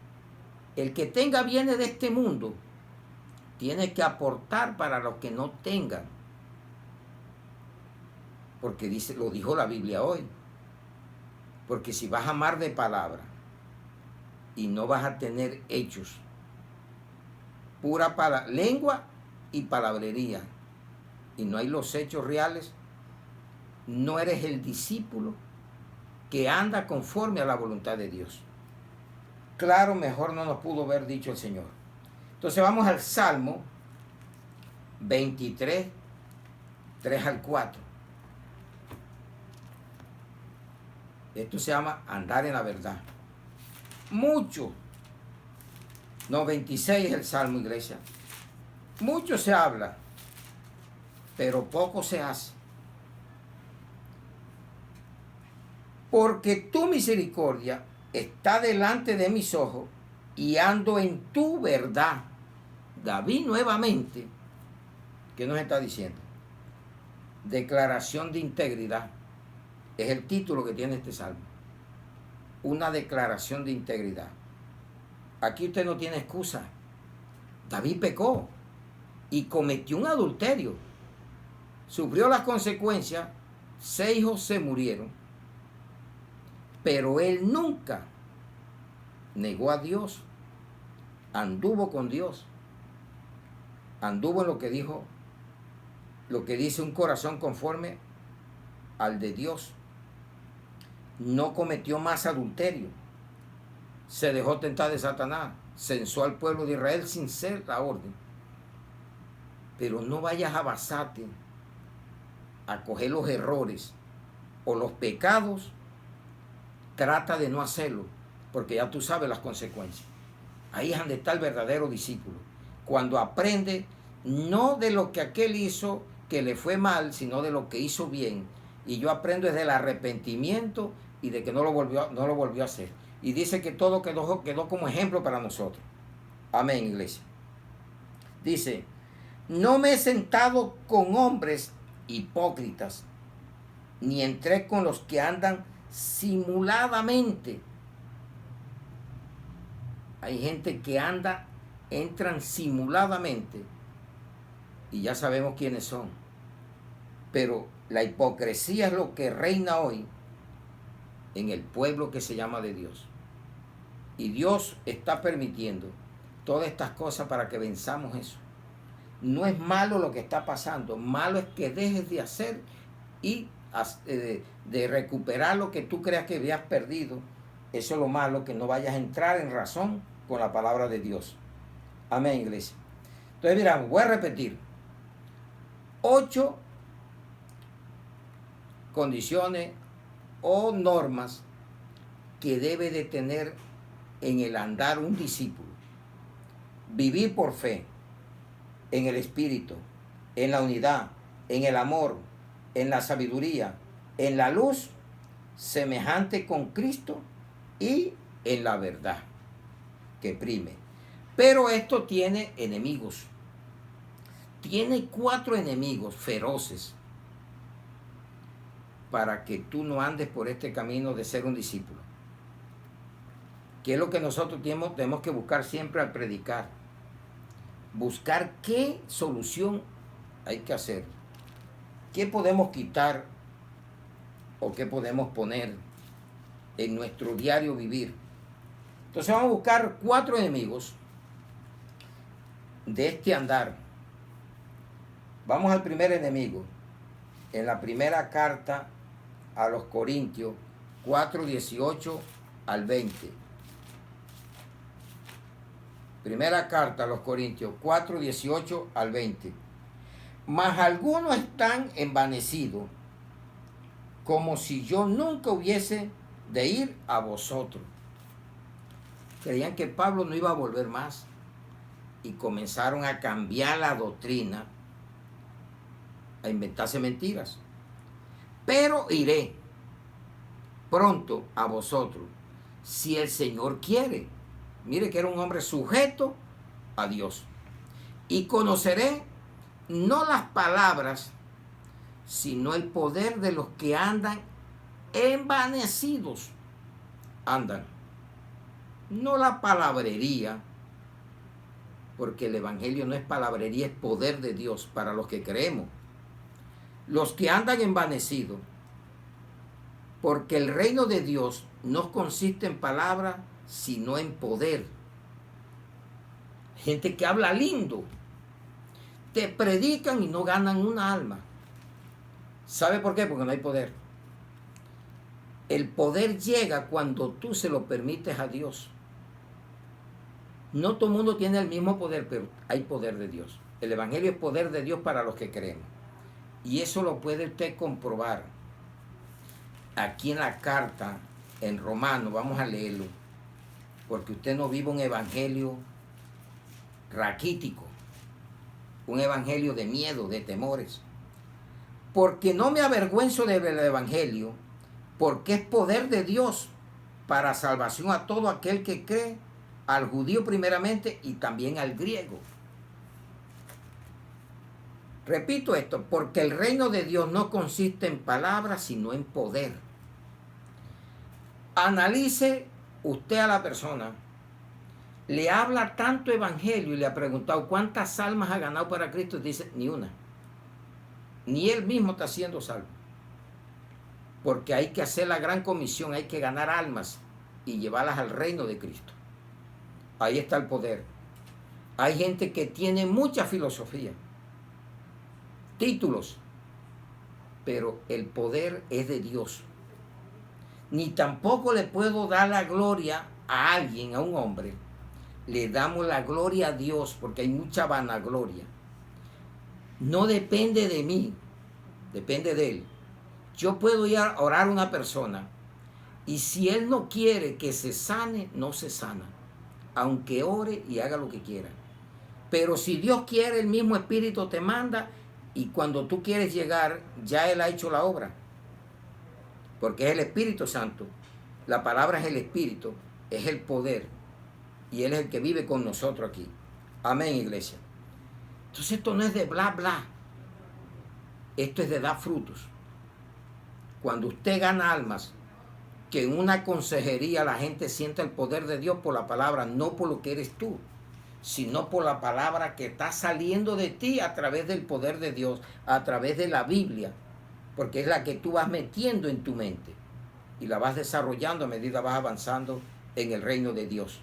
El que tenga bienes de este mundo tiene que aportar para los que no tengan. Porque dice, lo dijo la Biblia hoy. Porque si vas a amar de palabra y no vas a tener hechos, pura lengua y palabrería, y no hay los hechos reales, no eres el discípulo que anda conforme a la voluntad de Dios. Claro, mejor no nos pudo haber dicho el Señor. Entonces vamos al Salmo 23, 3 al 4. Esto se llama andar en la verdad. Mucho No, 26 es el Salmo, iglesia. Mucho se habla, pero poco se hace. Porque tu misericordia está delante de mis ojos y ando en tu verdad. David nuevamente, ¿qué nos está diciendo? Declaración de integridad. Es el título que tiene este salmo. Una declaración de integridad. Aquí usted no tiene excusa. David pecó y cometió un adulterio. Sufrió las consecuencias. 6 hijos se murieron. Pero él nunca negó a Dios. Anduvo con Dios. Anduvo en lo que dijo, lo que dice un corazón conforme al de Dios. No cometió más adulterio. Se dejó tentar de Satanás. Censó al pueblo de Israel sin ser la orden. Pero no vayas a basarte a coger los errores o los pecados. Trata de no hacerlo, porque ya tú sabes las consecuencias. Ahí es donde está el verdadero discípulo. Cuando aprende no de lo que aquel hizo que le fue mal, sino de lo que hizo bien. Y yo aprendo desde el arrepentimiento y de que no lo volvió a hacer. Y dice que todo quedó como ejemplo para nosotros. Amén, iglesia. Dice, no me he sentado con hombres hipócritas, ni entré con los que andan simuladamente. Hay gente que entran simuladamente y ya sabemos quiénes son. Pero la hipocresía es lo que reina hoy en el pueblo que se llama de Dios. Y Dios está permitiendo todas estas cosas para que venzamos eso. No es malo lo que está pasando, malo es que dejes de hacer y de recuperar lo que tú creas que habías perdido. Eso es lo malo, que no vayas a entrar en razón con la palabra de Dios. Amén, iglesia. Entonces, miramos, voy a repetir. 8 condiciones o normas que debe de tener en el andar un discípulo. Vivir por fe, en el Espíritu, en la unidad, en el amor, en la sabiduría, en la luz, semejante con Cristo y en la verdad que prime. Pero esto tiene enemigos. Tiene 4 enemigos feroces para que tú no andes por este camino de ser un discípulo. ¿Qué es lo que nosotros tenemos que buscar siempre al predicar? Buscar qué solución hay que hacer. ¿Qué podemos quitar o qué podemos poner en nuestro diario vivir? Entonces vamos a buscar 4 enemigos de este andar. Vamos al primer enemigo. En la primera carta a los Corintios 4:18 al 20. Primera carta a los Corintios 4:18 al 20. Mas algunos están envanecidos, como si yo nunca hubiese de ir a vosotros. Creían que Pablo no iba a volver más y comenzaron a cambiar la doctrina, a inventarse mentiras. Pero iré pronto a vosotros, si el Señor quiere. Mire que era un hombre sujeto a Dios. Y conoceré no las palabras, sino el poder de los que andan envanecidos. Andan. No la palabrería, porque el evangelio no es palabrería, es poder de Dios para los que creemos. Los que andan envanecidos, porque el reino de Dios no consiste en palabras, sino en poder. Gente que habla lindo, te predican y no ganan una alma. ¿Sabe por qué? Porque no hay poder. El poder llega cuando tú se lo permites a Dios. No todo el mundo tiene el mismo poder, pero hay poder de Dios. El evangelio es poder de Dios para los que creemos. Y eso lo puede usted comprobar. Aquí en la carta, en Romanos, vamos a leerlo. Porque usted no vive un evangelio raquítico, un evangelio de miedo, de temores. Porque no me avergüenzo del evangelio, porque es poder de Dios para salvación a todo aquel que cree, al judío primeramente y también al griego. Repito esto, porque el reino de Dios no consiste en palabras, sino en poder. Analice usted a la persona, le habla tanto evangelio y le ha preguntado cuántas almas ha ganado para Cristo, y dice, ni una. Ni él mismo está siendo salvo. Porque hay que hacer la gran comisión, hay que ganar almas y llevarlas al reino de Cristo. Ahí está el poder. Hay gente que tiene mucha filosofía, títulos, pero el poder es de Dios. Ni tampoco le puedo dar la gloria a alguien, a un hombre. Le damos la gloria a Dios porque hay mucha vanagloria. No depende de mí, depende de Él. Yo puedo ir a orar a una persona y si Él no quiere que se sane, no se sana. Aunque ore y haga lo que quiera. Pero si Dios quiere, el mismo Espíritu te manda y cuando tú quieres llegar, ya Él ha hecho la obra. Porque es el Espíritu Santo. La palabra es el Espíritu, es el poder. Y Él es el que vive con nosotros aquí. Amén, iglesia. Entonces esto no es de bla, bla. Esto es de dar frutos. Cuando usted gana almas, que en una consejería la gente sienta el poder de Dios por la palabra, no por lo que eres tú, sino por la palabra que está saliendo de ti a través del poder de Dios, a través de la Biblia, porque es la que tú vas metiendo en tu mente y la vas desarrollando a medida que vas avanzando en el reino de Dios.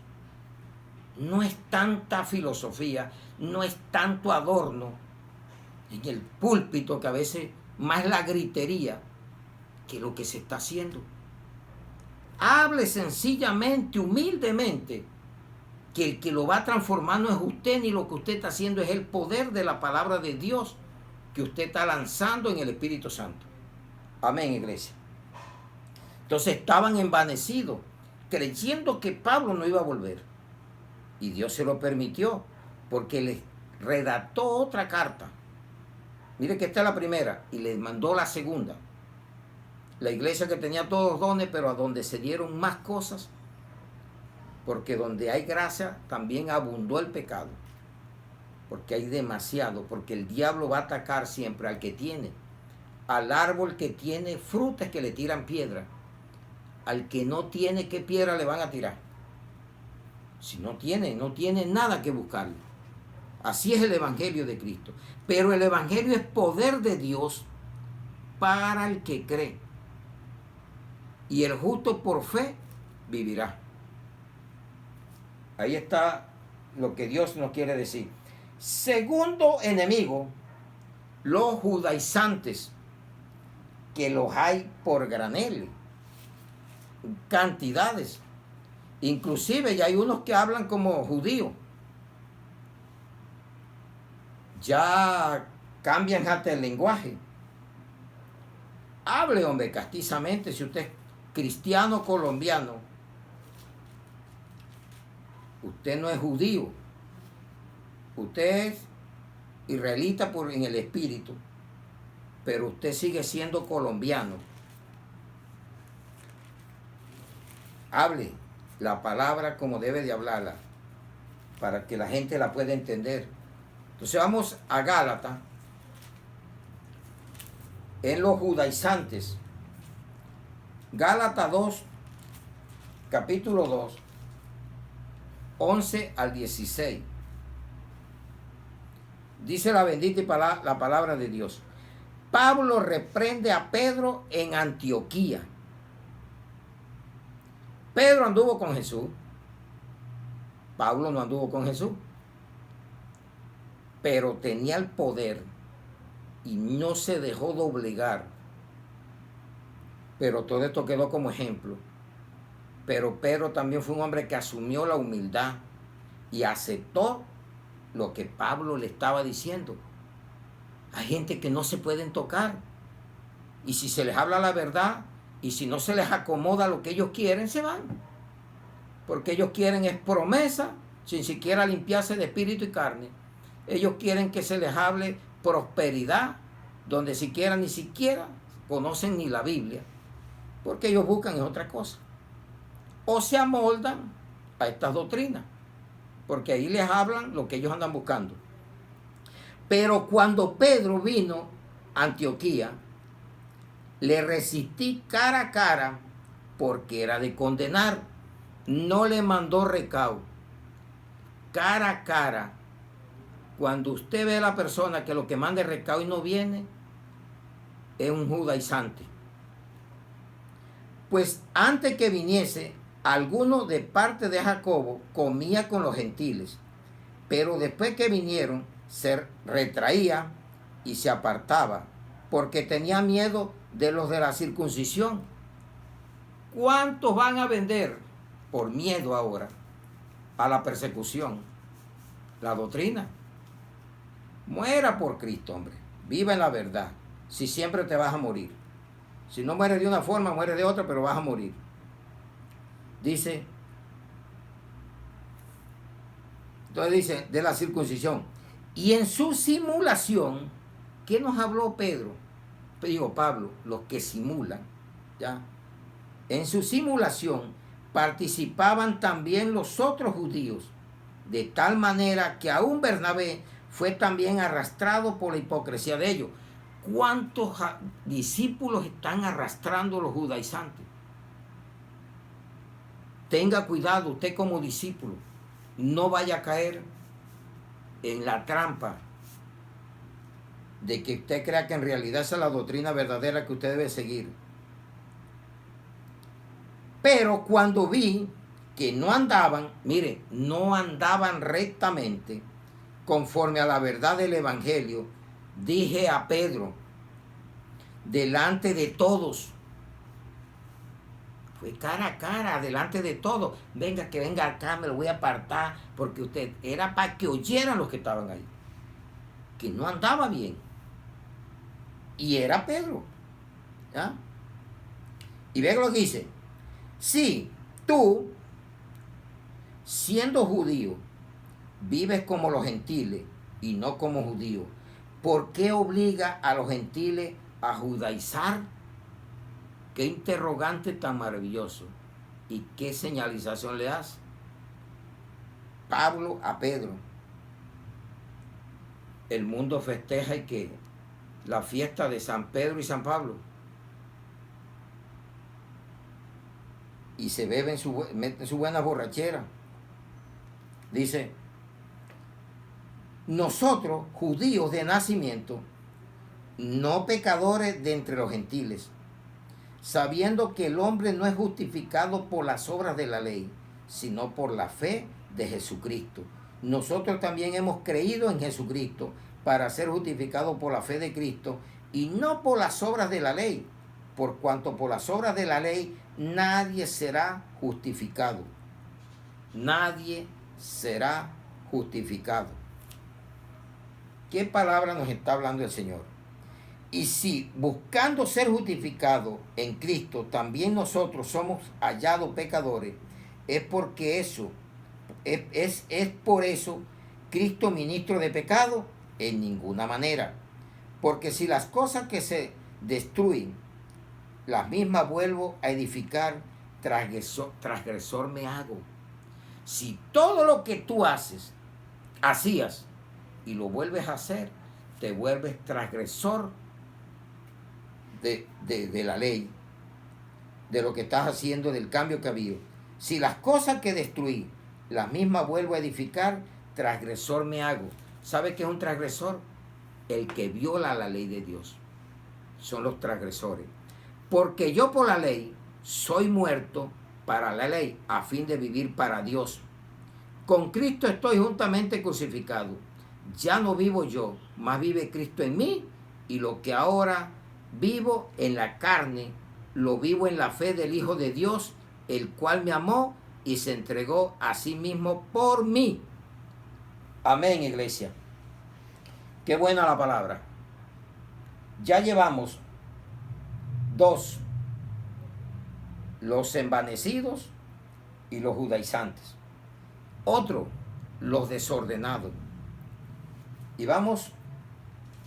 No es tanta filosofía, no es tanto adorno en el púlpito, que a veces más la gritería que lo que se está haciendo. Hable sencillamente, humildemente, que el que lo va a transformar no es usted, ni lo que usted está haciendo, es el poder de la palabra de Dios que usted está lanzando en el Espíritu Santo. Amén, iglesia. Entonces estaban envanecidos, creyendo que Pablo no iba a volver. Y Dios se lo permitió, porque les redactó otra carta. Mire que esta es la primera, y les mandó la segunda. La iglesia que tenía todos los dones, pero a donde se dieron más cosas, porque donde hay gracia también abundó el pecado, porque hay demasiado, porque el diablo va a atacar siempre al que tiene. Al árbol que tiene frutas que le tiran piedra, al que no tiene, ¿qué piedra le van a tirar? Si no tiene nada que buscarlo. Así es el evangelio de Cristo. Pero el evangelio es poder de Dios para el que cree. Y el justo por fe vivirá. Ahí está lo que Dios nos quiere decir. Segundo enemigo, los judaizantes, que los hay por granel, cantidades. Inclusive ya hay unos que hablan como judíos. Ya cambian hasta el lenguaje. Hable, hombre, castizamente, si usted es cristiano colombiano. Usted no es judío. Usted es israelita en el espíritu, pero usted sigue siendo colombiano. Hable la palabra como debe de hablarla, para que la gente la pueda entender. Entonces vamos a Gálatas, en los judaizantes. Gálatas 2, capítulo 2, 11 al 16. Dice la bendita la palabra de Dios. Pablo reprende a Pedro en Antioquía. Pedro anduvo con Jesús. Pablo no anduvo con Jesús. Pero tenía el poder y no se dejó doblegar. Pero todo esto quedó como ejemplo. Pero Pedro también fue un hombre que asumió la humildad y aceptó lo que Pablo le estaba diciendo. Hay gente que no se pueden tocar. Y si se les habla la verdad, y si no se les acomoda lo que ellos quieren, se van. Porque ellos quieren es promesa, sin siquiera limpiarse de espíritu y carne. Ellos quieren que se les hable prosperidad, donde ni siquiera conocen ni la Biblia, porque ellos buscan es otra cosa. O se amoldan a estas doctrinas, porque ahí les hablan lo que ellos andan buscando. Pero cuando Pedro vino a Antioquía, le resistí cara a cara, porque era de condenar. No le mandó recao. Cara a cara. Cuando usted ve a la persona que lo que manda es recao y no viene, es un judaizante. Pues antes que viniese, alguno de parte de Jacobo comía con los gentiles, pero después que vinieron, se retraía y se apartaba, porque tenía miedo de los de la circuncisión. ¿Cuántos van a vender por miedo ahora a la persecución? La doctrina. Muera por Cristo, hombre. Viva en la verdad. Si siempre te vas a morir. Si no mueres de una forma, mueres de otra, pero vas a morir. Dice, entonces dice, de la circuncisión. Y en su simulación, ¿qué nos habló Pedro? Digo, Pablo, los que simulan, ¿ya? En su simulación participaban también los otros judíos, de tal manera que aún Bernabé fue también arrastrado por la hipocresía de ellos. ¿Cuántos discípulos están arrastrando los judaizantes? Tenga cuidado usted como discípulo, no vaya a caer en la trampa de que usted crea que en realidad esa es la doctrina verdadera que usted debe seguir. Pero cuando vi que no andaban, mire, no andaban rectamente conforme a la verdad del Evangelio, dije a Pedro, delante de todos, fue cara a cara, delante de todos, venga, que venga acá, me lo voy a apartar, porque usted era para que oyeran los que estaban ahí, que no andaba bien. Y era Pedro, ¿ya? Y ve lo que dice, si tú, siendo judío, vives como los gentiles y no como judíos, ¿por qué obliga a los gentiles a judaizar? Qué interrogante tan maravilloso. ¿Y qué señalización le hace Pablo a Pedro? El mundo festeja y que la fiesta de San Pedro y San Pablo. Y se beben meten su buena borrachera. Dice, nosotros, judíos de nacimiento, no pecadores de entre los gentiles, sabiendo que el hombre no es justificado por las obras de la ley, sino por la fe de Jesucristo. Nosotros también hemos creído en Jesucristo para ser justificados por la fe de Cristo y no por las obras de la ley, por cuanto por las obras de la ley nadie será justificado. Nadie será justificado. ¿Qué palabra nos está hablando el Señor? Y si buscando ser justificados en Cristo también nosotros somos hallados pecadores, es porque eso, es por eso Cristo ministro de pecado, en ninguna manera. Porque si las cosas que se destruyen, las mismas vuelvo a edificar, transgresor me hago. Si todo lo que tú hacías y lo vuelves a hacer, te vuelves transgresor de la ley, de lo que estás haciendo, del cambio que ha habido. Si las cosas que destruí, las mismas vuelvo a edificar, transgresor me hago. ¿Sabe qué es un transgresor? El que viola la ley de Dios. Son los transgresores. Porque yo por la ley soy muerto para la ley, a fin de vivir para Dios. Con Cristo estoy juntamente crucificado. Ya no vivo yo, mas vive Cristo en mí, y lo que ahora vivo en la carne, lo vivo en la fe del Hijo de Dios, el cual me amó y se entregó a sí mismo por mí. Amén, iglesia. Qué buena la palabra. Ya llevamos 2, los envanecidos y los judaizantes. Otro, los desordenados. Y vamos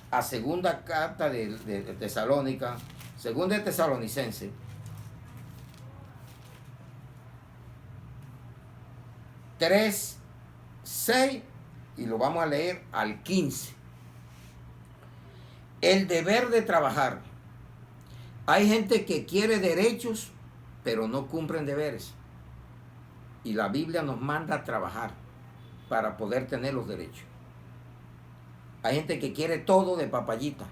a segunda carta de Tesalónica, segunda de Tesalonicense, 3, 6, y lo vamos a leer al 15. El deber de trabajar. Hay gente que quiere derechos, pero no cumplen deberes. Y la Biblia nos manda a trabajar para poder tener los derechos. Hay gente que quiere todo de papayita,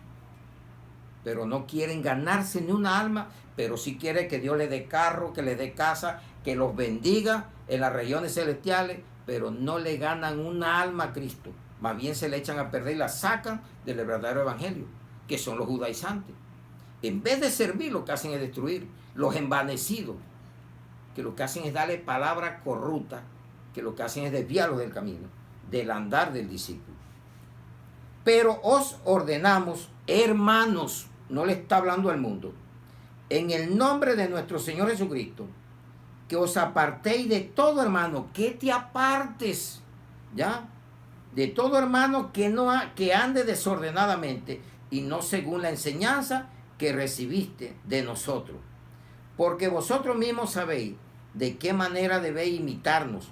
pero no quieren ganarse ni una alma, pero sí quiere que Dios le dé carro, que le dé casa, que los bendiga en las regiones celestiales, pero no le ganan una alma a Cristo. Más bien se le echan a perder y la sacan del verdadero evangelio, que son los judaizantes. En vez de servir, lo que hacen es destruir. Los envanecidos, que lo que hacen es darle palabra corrupta, que lo que hacen es desviarlos del camino, del andar del discípulo. Pero os ordenamos, hermanos, no le está hablando al mundo, en el nombre de nuestro Señor Jesucristo, que os apartéis de todo hermano, que te apartes, ¿ya? De todo hermano que ande desordenadamente y no según la enseñanza que recibiste de nosotros. Porque vosotros mismos sabéis de qué manera debéis imitarnos,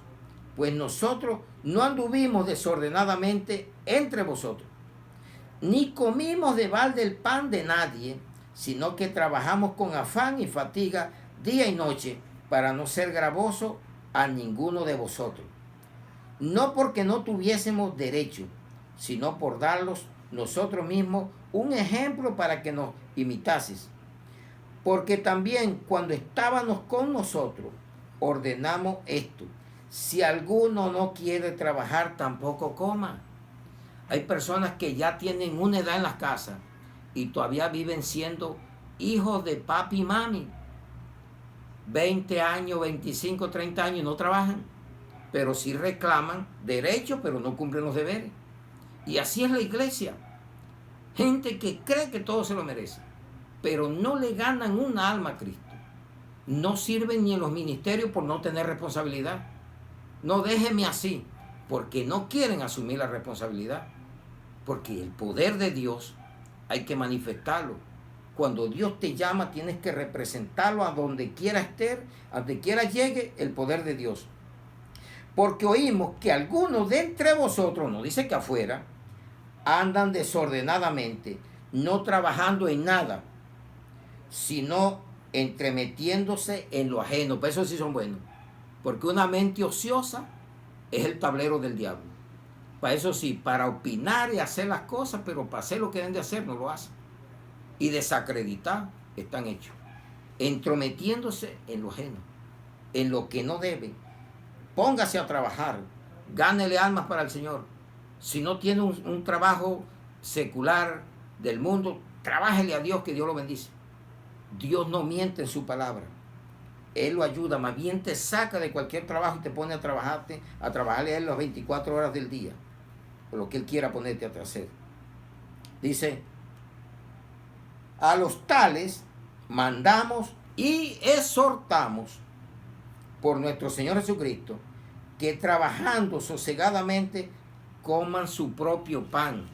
pues nosotros no anduvimos desordenadamente entre vosotros, ni comimos de balde el pan de nadie, sino que trabajamos con afán y fatiga día y noche para no ser gravoso a ninguno de vosotros. No porque no tuviésemos derecho, sino por darlos nosotros mismos un ejemplo para que nos imitases. Porque también cuando estábamos con nosotros, ordenamos esto: si alguno no quiere trabajar, tampoco coma. Hay personas que ya tienen una edad en las casas y todavía viven siendo hijos de papi y mami. 20 años, 25, 30 años y no trabajan, pero sí reclaman derechos, pero no cumplen los deberes. Y así es la iglesia. Gente que cree que todo se lo merece, pero no le ganan una alma a Cristo. No sirven ni en los ministerios por no tener responsabilidad. No, déjeme así, porque no quieren asumir la responsabilidad. Porque el poder de Dios hay que manifestarlo. Cuando Dios te llama, tienes que representarlo a donde quiera estar, a donde quiera llegue el poder de Dios. Porque oímos que algunos de entre vosotros, no dice que afuera, andan desordenadamente, no trabajando en nada, sino entremetiéndose en lo ajeno. Pero eso sí son buenos. Porque una mente ociosa es el tablero del diablo. Para eso sí, para opinar y hacer las cosas, pero para hacer lo que deben de hacer no lo hacen. Y desacreditar están hechos. Entrometiéndose en lo ajeno, en lo que no deben. Póngase a trabajar, gánele almas para el Señor. Si no tiene un trabajo secular del mundo, trabájele a Dios, que Dios lo bendice. Dios no miente en su palabra. Él lo ayuda, más bien te saca de cualquier trabajo y te pone a trabajarle a Él las 24 horas del día, por lo que Él quiera ponerte a hacer. Dice: a los tales mandamos y exhortamos por nuestro Señor Jesucristo, que trabajando sosegadamente coman su propio pan.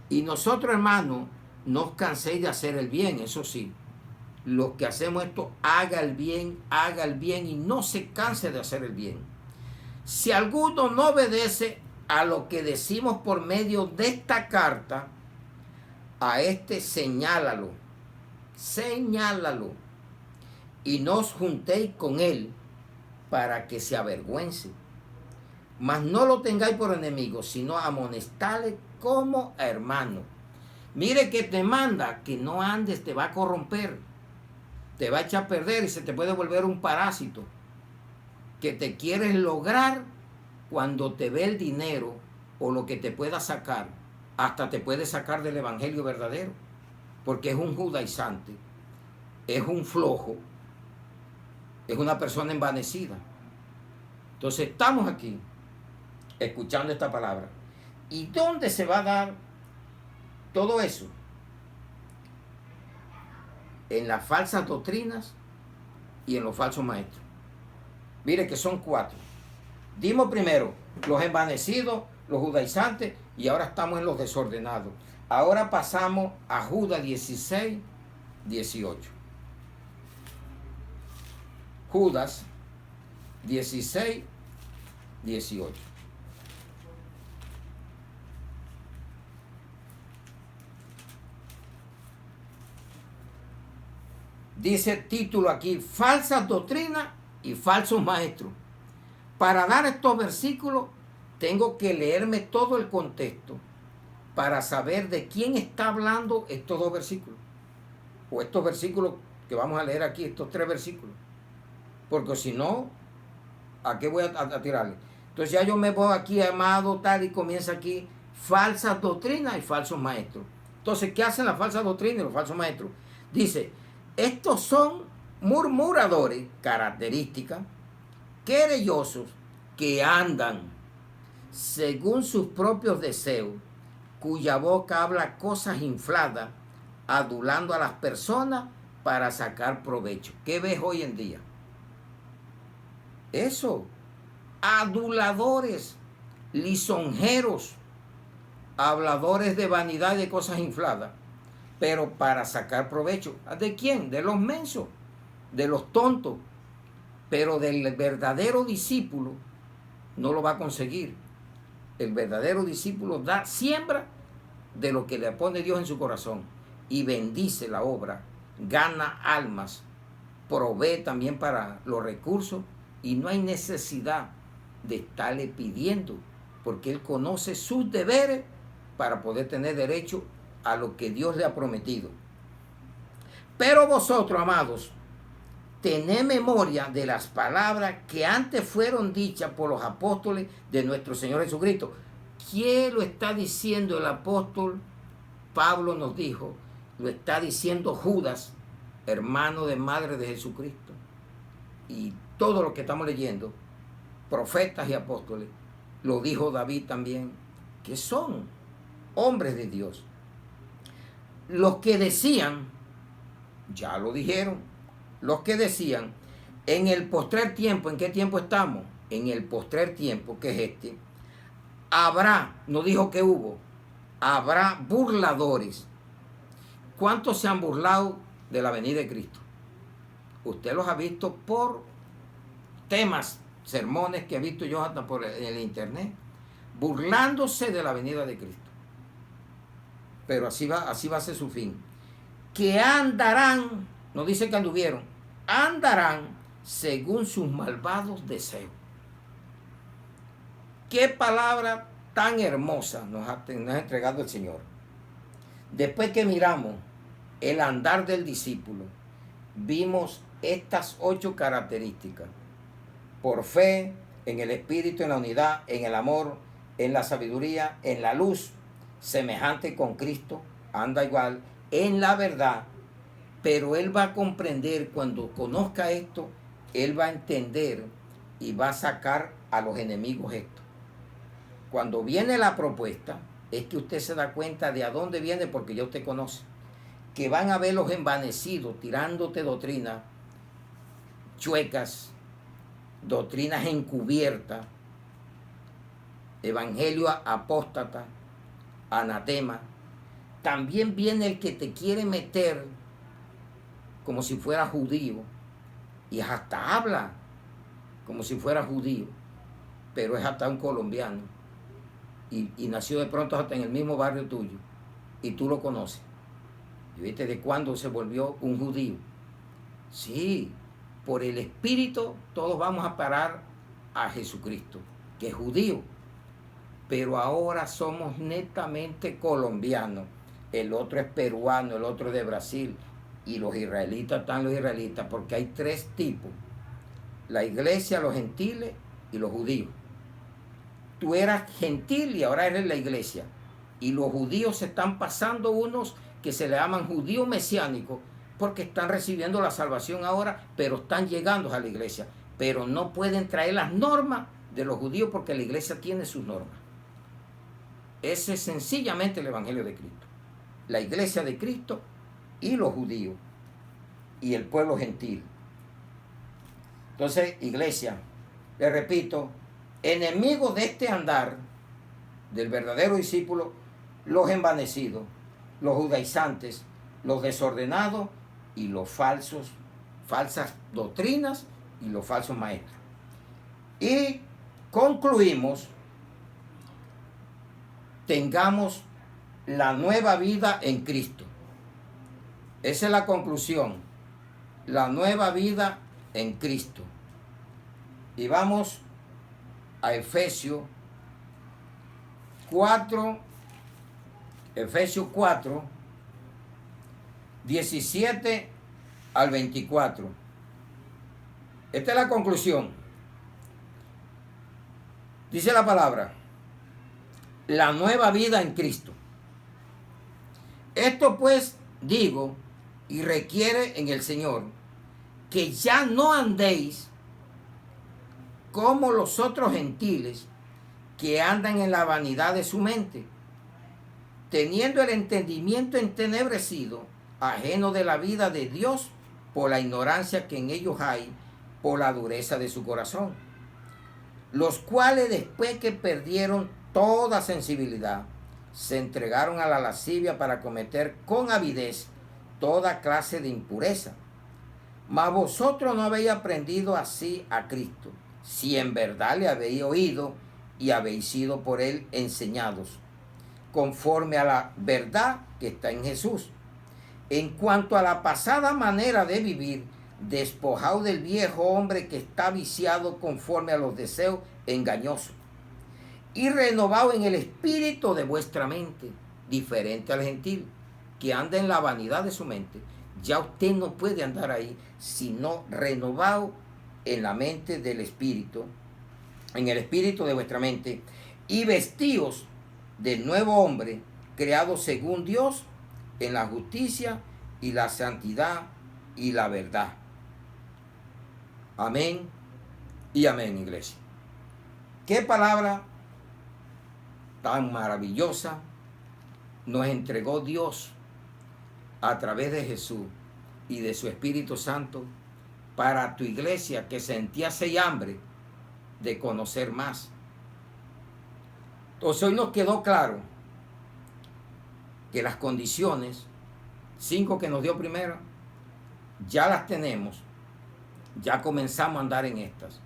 Y nosotros, hermanos, no os canséis de hacer el bien. Eso sí, los que hacemos esto, haga el bien y no se canse de hacer el bien. Si alguno no obedece a lo que decimos por medio de esta carta, a este señálalo, y no os juntéis con él para que se avergüence. Mas no lo tengáis por enemigo, sino amonestale como hermano. Mire que te manda que no andes, te va a corromper, te va a echar a perder y se te puede volver un parásito que te quieres lograr. Cuando te ve el dinero o lo que te pueda sacar, hasta te puede sacar del evangelio verdadero, porque es un judaizante, es un flojo, es una persona envanecida. Entonces estamos aquí escuchando esta palabra. ¿Y dónde se va a dar todo eso? En las falsas doctrinas y en los falsos maestros. Mire que son 4. Dimos primero los envanecidos, los judaizantes, y ahora estamos en los desordenados. Ahora pasamos a Judas 16, 18. Judas 16, 18. Dice título aquí, falsas doctrinas y falsos maestros. Para dar estos versículos tengo que leerme todo el contexto para saber de quién está hablando estos dos versículos. O estos versículos que vamos a leer aquí, estos 3 versículos. Porque si no, ¿a qué voy a tirarle? Entonces ya yo me voy aquí, amado, tal, y comienza aquí, falsas doctrinas y falsos maestros. Entonces, ¿qué hacen las falsas doctrinas y los falsos maestros? Dice, estos son murmuradores, características, querellosos, que andan según sus propios deseos, cuya boca habla cosas infladas, adulando a las personas para sacar provecho. ¿Qué ves hoy en día? Eso, aduladores, lisonjeros, habladores de vanidad y de cosas infladas, pero para sacar provecho. ¿De quién? De los mensos, de los tontos, pero del verdadero discípulo no lo va a conseguir. El verdadero discípulo siembra de lo que le pone Dios en su corazón y bendice la obra, gana almas, provee también para los recursos y no hay necesidad de estarle pidiendo porque él conoce sus deberes para poder tener derecho a lo que Dios le ha prometido. Pero vosotros, amados, tened memoria de las palabras que antes fueron dichas por los apóstoles de nuestro Señor Jesucristo. ¿Quién lo está diciendo el apóstol? Pablo nos dijo, lo está diciendo Judas, hermano de madre de Jesucristo. Y todo lo que estamos leyendo, profetas y apóstoles, lo dijo David también, que son hombres de Dios. Los que decían, ya lo dijeron, los que decían, en el postrer tiempo, ¿en qué tiempo estamos? En el postrer tiempo, que es este, habrá, no dijo que hubo, habrá burladores. ¿Cuántos se han burlado de la venida de Cristo? Usted los ha visto por temas, sermones que he visto yo hasta por el internet, burlándose de la venida de Cristo. Pero así va a ser su fin. Que andarán, no dice que anduvieron, andarán según sus malvados deseos. Qué palabra tan hermosa nos ha entregado el Señor. Después que miramos el andar del discípulo, vimos estas 8 características. Por fe, en el espíritu, en la unidad, en el amor, en la sabiduría, en la luz, semejante con Cristo, anda igual, en la verdad. Pero él va a comprender, cuando conozca esto, él va a entender y va a sacar a los enemigos esto. Cuando viene la propuesta, es que usted se da cuenta de a dónde viene, porque ya usted conoce. Que van a ver los envanecidos tirándote doctrinas chuecas, doctrinas encubiertas, evangelio apóstata, anatema. También viene el que te quiere meter como si fuera judío y hasta habla como si fuera judío, pero es hasta un colombiano y nació de pronto hasta en el mismo barrio tuyo y tú lo conoces. ¿Y viste de cuándo se volvió un judío? Sí, por el Espíritu todos vamos a parar a Jesucristo, que es judío, pero ahora somos netamente colombianos. El otro es peruano, el otro es de Brasil, y los israelitas están los israelitas, porque hay 3 tipos: la iglesia, los gentiles y los judíos. Tú eras gentil y ahora eres la iglesia, y los judíos se están pasando unos que se le llaman judíos mesiánicos, porque están recibiendo la salvación ahora, pero están llegando a la iglesia, pero no pueden traer las normas de los judíos porque la iglesia tiene sus normas. Ese es sencillamente el evangelio de Cristo. La iglesia de Cristo y los judíos y el pueblo gentil. Entonces, iglesia, le repito, enemigos de este andar del verdadero discípulo, los envanecidos, los judaizantes, los desordenados y los falsas doctrinas y los falsos maestros. Y concluimos, tengamos la nueva vida en Cristo. Esa es la conclusión, la nueva vida en Cristo. Y vamos a Efesios 4, 17 al 24. Esta es la conclusión. Dice la palabra, la nueva vida en Cristo. Esto pues digo y requiere en el Señor que ya no andéis como los otros gentiles que andan en la vanidad de su mente, teniendo el entendimiento entenebrecido, ajeno de la vida de Dios por la ignorancia que en ellos hay, por la dureza de su corazón, los cuales después que perdieron toda sensibilidad, se entregaron a la lascivia para cometer con avidez toda clase de impureza. Mas vosotros no habéis aprendido así a Cristo, si en verdad le habéis oído y habéis sido por él enseñados, conforme a la verdad que está en Jesús. En cuanto a la pasada manera de vivir, despojado del viejo hombre que está viciado conforme a los deseos engañosos, y renovado en el espíritu de vuestra mente, diferente al gentil, que anda en la vanidad de su mente. Ya usted no puede andar ahí, sino renovado en la mente del espíritu, en el espíritu de vuestra mente, y vestidos del nuevo hombre, creado según Dios, en la justicia y la santidad y la verdad. Amén y amén, iglesia. ¿Qué palabra tan maravillosa nos entregó Dios a través de Jesús y de su Espíritu Santo para tu iglesia que sentía sed y hambre de conocer más? Entonces hoy nos quedó claro que las condiciones, 5 que nos dio primero, ya las tenemos, ya comenzamos a andar en estas,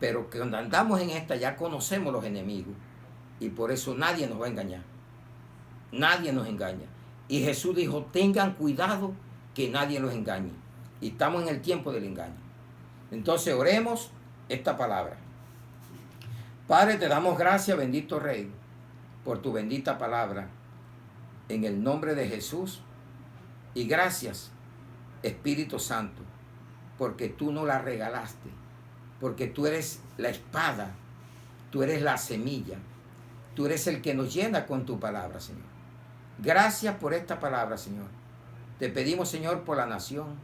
pero que cuando andamos en estas ya conocemos los enemigos y por eso nadie nos va a engañar, nadie nos engaña. Y Jesús dijo, tengan cuidado que nadie los engañe, y estamos en el tiempo del engaño. Entonces oremos esta palabra. Padre, te damos gracias, bendito Rey, por tu bendita palabra, en el nombre de Jesús. Y gracias, Espíritu Santo, porque tú nos la regalaste, porque tú eres la espada, tú eres la semilla, tú eres el que nos llena con tu palabra, Señor. Gracias por esta palabra, Señor. Te pedimos, Señor, por la nación,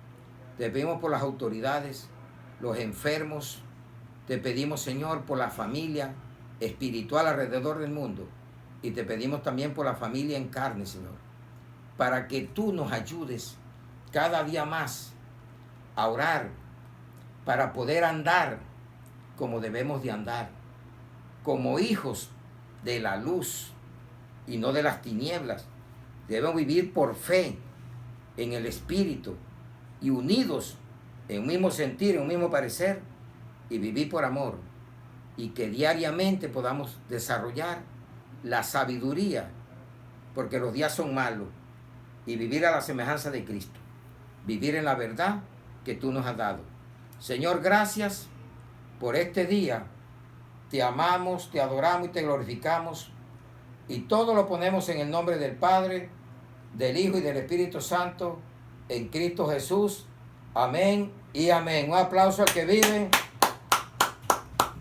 te pedimos por las autoridades, los enfermos, te pedimos, Señor, por la familia espiritual alrededor del mundo, y te pedimos también por la familia en carne, Señor, para que tú nos ayudes cada día más a orar, para poder andar como debemos de andar, como hijos de la luz y no de las tinieblas. Debemos vivir por fe en el Espíritu y unidos en un mismo sentir, en un mismo parecer, y vivir por amor, y que diariamente podamos desarrollar la sabiduría, porque los días son malos, y vivir a la semejanza de Cristo, vivir en la verdad que tú nos has dado. Señor, gracias por este día. Te amamos, te adoramos y te glorificamos, y todo lo ponemos en el nombre del Padre, del Hijo y del Espíritu Santo, en Cristo Jesús. Amén y amén. Un aplauso al que vive.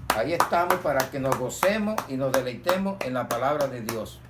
Ahí estamos para que nos gocemos y nos deleitemos en la palabra de Dios.